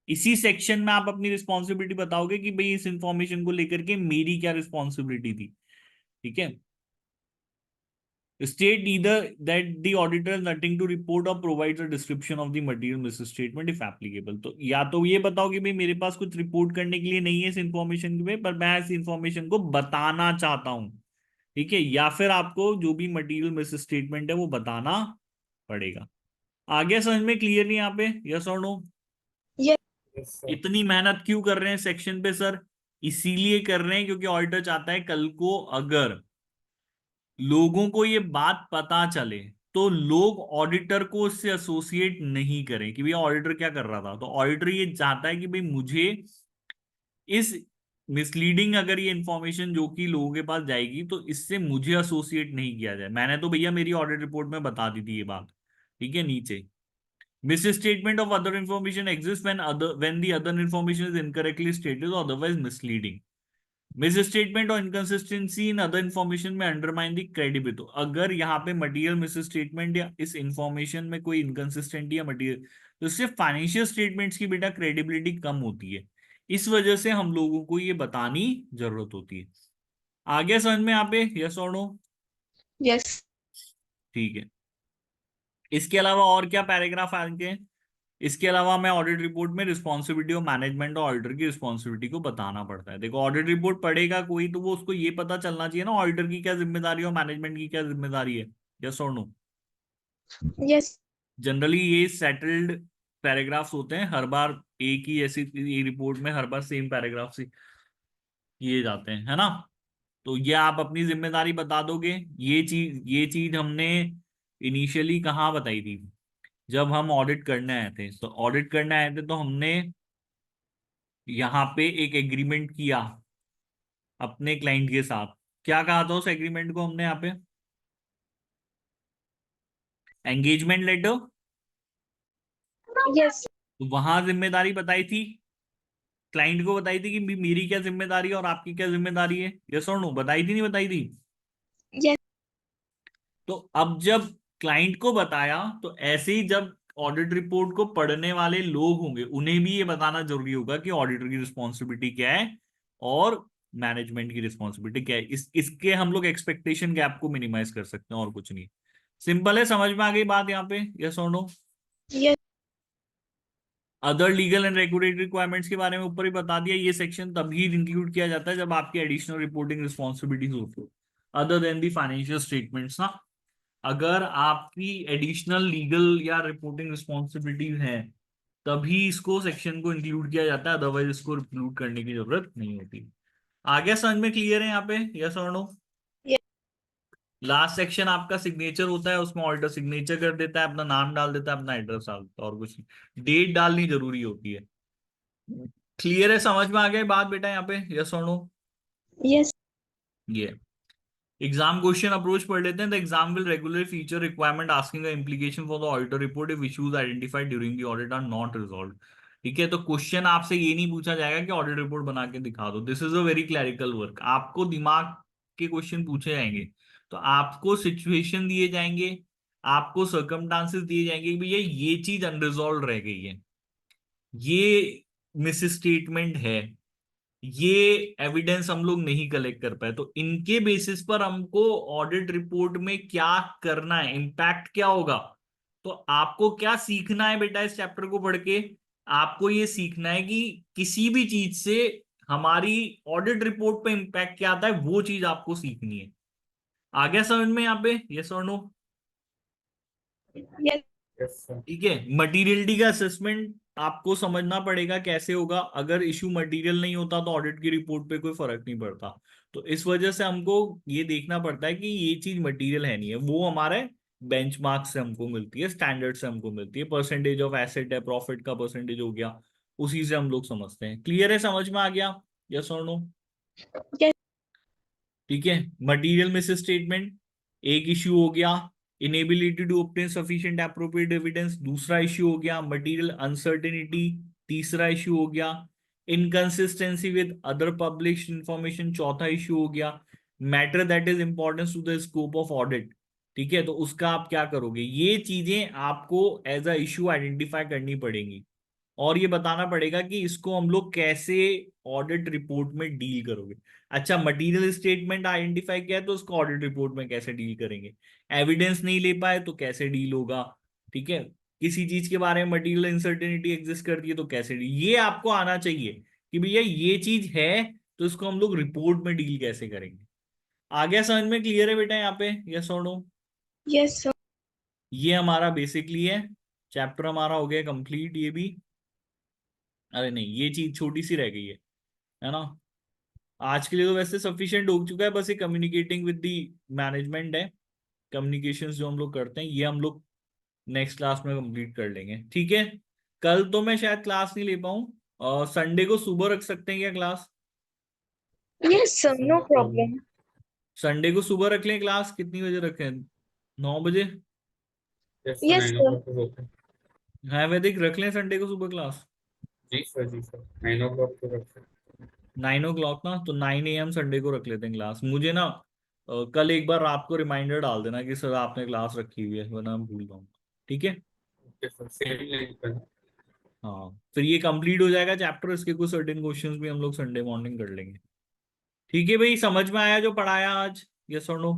इसी सेक्शन में आप अपनी रिस्पॉन्सिबिलिटी बताओगे कि भाई इस इंफॉर्मेशन को लेकर के मेरी क्या रिस्पॉन्सिबिलिटी थी। ठीक है, state either that the auditor has nothing to report or provides a description of the material misstatement if applicable। तो या तो ये बताओ कि भाई मेरे पास कुछ रिपोर्ट करने के लिए नहीं है इस इंफॉर्मेशन पे, पर मैं इस इंफॉर्मेशन को बताना चाहता हूँ। ठीक है, या फिर आपको जो भी मटेरियल मिसस्टेटमेंट है वो बताना पड़ेगा। आगे समझ में क्लियर नहीं यहाँ पे, यस और नो? Yes. Yes, sir. इतनी मेहनत क्यों कर रहे हैं सेक्शन पे सर? इसीलिए कर रहे हैं क्योंकि ऑडिटर चाहता है कल को अगर लोगों को ये बात पता चले तो लोग ऑडिटर को उससे एसोसिएट नहीं करें कि भैया ऑडिटर क्या कर रहा था। तो ऑडिटर ये चाहता है कि भाई मुझे इस मिसलीडिंग अगर ये इंफॉर्मेशन जो कि लोगों के पास जाएगी तो इससे मुझे एसोसिएट नहीं किया जाए। मैंने तो भैया मेरी ऑडिट रिपोर्ट में बता दी थी ये बात। ठीक है, नीचे misstatement of other information exists when the other information is incorrectly stated or otherwise misleading। Misstatement और इनकंसिस्टेंसी इन अदर इंफॉर्मेशन में अंडरमाइन दी क्रेडिबिलिटी। तो अगर यहाँ पे मटेरियल मिसस्टेटमेंट या इस इंफॉर्मेशन में कोई इनकंसिस्टेंटी या मटेरियल, तो इससे फाइनेंशियल स्टेटमेंट्स की बेटा क्रेडिबिलिटी कम होती है। इस वजह से हम लोगों को ये बतानी जरूरत होती है। आगे समझ में यहाँ पे, यस और नो? Yes. ठीक है, इसके अलावा और क्या पैराग्राफ आगे हैं? इसके अलावा मैं ऑडिट रिपोर्ट में रिस्पॉन्सिबिलिटी ऑफ मैनेजमेंट और ऑडिटर की रिस्पॉन्सिबिलिटी को बताना पड़ता है। देखो ऑडिट रिपोर्ट पढ़ेगा कोई तो वो उसको ये पता चलना चाहिए ना ऑडिटर की क्या जिम्मेदारी है और मैनेजमेंट की क्या जिम्मेदारी है, यस और नो? Yes. जनरली ये सेटल्ड पैराग्राफ्स होते हैं, हर बार एक ही ऐसी रिपोर्ट में हर बार सेम पैराग्राफ से किए जाते हैं, है ना? तो ये आप अपनी जिम्मेदारी बता दोगे। ये चीज हमने इनिशियली कहाँ बताई थी? जब हम ऑडिट करने आए थे, तो ऑडिट करने आए थे तो हमने यहाँ पे एक एग्रीमेंट किया अपने क्लाइंट के साथ। क्या कहा था उस एग्रीमेंट को हमने यहाँ पे? Engagement letter. Yes. तो वहां जिम्मेदारी बताई थी, क्लाइंट को बताई थी कि मेरी क्या जिम्मेदारी है और आपकी क्या जिम्मेदारी है, यस और नो? बताई थी नहीं बताई थी? Yes. तो अब जब क्लाइंट को बताया तो ऐसे ही जब ऑडिट रिपोर्ट को पढ़ने वाले लोग होंगे उन्हें भी ये बताना जरूरी होगा कि ऑडिटर की रिस्पॉन्सिबिलिटी क्या है और मैनेजमेंट की रिस्पॉन्सिबिलिटी क्या है। इसके हम लोग एक्सपेक्टेशन गैप को मिनिमाइज कर सकते हैं और कुछ नहीं। सिंपल है, समझ में आ गई बात यहाँ पे, यस और no? Yes. Other legal and regulatory requirements के बारे में ऊपर ही बता दिया। ये सेक्शन तभी इंक्लूड किया जाता है जब आपकी एडिशनल रिपोर्टिंग रिस्पॉन्सिबिलिटीज होती है other than the financial statements ना। अगर आपकी एडिशनल लीगल या रिपोर्टिंग रिस्पॉन्सिबिलिटीज हैं तभी इसको सेक्शन को इंक्लूड किया जाता है, अदरवाइज इसको इंक्लूड करने की जरूरत नहीं होती। आगे समझ में क्लियर है यहाँ पे, यस और नो? Yes. लास्ट सेक्शन आपका सिग्नेचर होता है, उसमें ऑडिटर सिग्नेचर कर देता है, अपना नाम डाल देता है, अपना एड्रेस डाल देता है और कुछ नहीं, डेट डालनी जरूरी होती है। क्लियर है, समझ में आ गया बात बेटा यहाँ पे, यस और नो? Yes. ये एग्जाम क्वेश्चन अप्रोच पढ़ लेते हैं। The exam will regular feature requirement asking the implication for the auditor report if issues identified during the audit are not resolved. ठीक है, तो क्वेश्चन आपसे ये नहीं पूछा जाएगा कि ऑडिट रिपोर्ट बना के दिखा दो, this is a very clerical work. आपको दिमाग के क्वेश्चन पूछे जाएंगे, तो आपको सिचुएशन दिए जाएंगे, आपको सर्कमस्टांसेस दिए जाएंगे कि भैया ये चीज अनरिजॉल्व रह गई है, ये मिस स्टेटमेंट है, ये एविडेंस हम लोग नहीं कलेक्ट कर पाए, तो इनके बेसिस पर हमको ऑडिट रिपोर्ट में क्या करना है, इम्पैक्ट क्या होगा। तो आपको क्या सीखना है बेटा इस चैप्टर को पढ़ के? आपको ये सीखना है कि किसी भी चीज से हमारी ऑडिट रिपोर्ट पे इम्पैक्ट क्या आता है, वो चीज आपको सीखनी है। आ गया समझ में यहाँ पे, यस और नो? Yes. Yes, sir. ठीक है, मटीरियलिटी का असेसमेंट आपको समझना पड़ेगा कैसे होगा। अगर इशू मटेरियल नहीं होता तो ऑडिट की रिपोर्ट पे कोई फर्क नहीं पड़ता। तो इस वजह से हमको ये देखना पड़ता है कि ये चीज मटेरियल है नहीं है, वो हमारे बेंचमार्क से हमको मिलती है, स्टैंडर्ड से हमको मिलती है, परसेंटेज ऑफ एसेट है, प्रॉफिट का परसेंटेज हो गया, उसी से हम लोग समझते हैं। क्लियर है, समझ में आ गया, यस और नो? Yes. ठीक है, मटेरियल मिस स्टेटमेंट एक इश्यू हो गया, inability to obtain sufficient appropriate evidence दूसरा इश्यू हो गया, मटेरियल अनसर्टेनिटी तीसरा इश्यू हो गया, inconsistency with other published information चौथा इश्यू हो गया, matter that is importance to the scope of audit. ठीक है, तो उसका आप क्या करोगे, ये चीजें आपको एज अ इश्यू आइडेंटिफाई करनी पड़ेंगी और ये बताना पड़ेगा कि इसको हम लोग कैसे ऑडिट रिपोर्ट में डील करोगे। अच्छा, मटेरियल स्टेटमेंट आइडेंटिफाई किया है तो उसको ऑडिट रिपोर्ट में कैसे डील करेंगे, एविडेंस नहीं ले पाए तो कैसे डील होगा, ठीक है, किसी चीज के बारे में मटेरियल अनसर्टेनिटी एग्जिस्ट करती है तो कैसे डील, ये आपको आना चाहिए कि भैया ये चीज है तो इसको हम लोग रिपोर्ट में डील कैसे करेंगे। आ गया समझ में, क्लियर है बेटा यहाँ पे, यस और नो? yes sir, ये हमारा बेसिकली है, चैप्टर हमारा हो गया कंप्लीट ये भी। अरे नहीं, ये चीज छोटी सी रह गई है ना। आज के लिए तो वैसे सफिशिएंट हो चुका है, बस ये कम्युनिकेटिंग विद दी मैनेजमेंट है, कम्युनिकेशंस जो हम लोग करते हैं ये हम लोग नेक्स्ट क्लास में कंप्लीट कर लेंगे, ठीक है। कल तो मैं शायद क्लास नहीं ले पाऊँ, और संडे को सुबह रख सकते हैं क्या class? yes sir, no problem, Sunday को सुबह रख लें क्लास, कितनी बजे रखें, 9 बजे? Yes, sir. yes 9 sir, o'clock is okay. है वैदिक, रख लें संडे को सुबह class ji sir 9 o'clock to रखते हैं। 9 o'clock ना, तो 9 AM संडे को रख लेते हैं क्लास। मुझे ना कल एक बार रात को रिमाइंडर डाल देना कि सर आपने क्लास रखी हुई है, वरना मैं भूल जाऊंगा, ठीक है। ओके सर, सेम लिंक पर। हाँ, फिर ये कंप्लीट हो जाएगा चैप्टर, इसके कुछ सर्टेन क्वेश्चंस भी हम लोग संडे मॉर्निंग कर लेंगे, ठीक है भाई। समझ में आया जो पढ़ाया आज, यस और नो?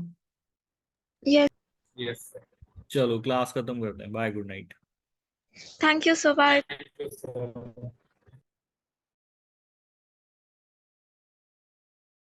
yes, yes sir. चलो क्लास खत्म करते हैं, bye, good night. thank you sir, bye. Thank you sir.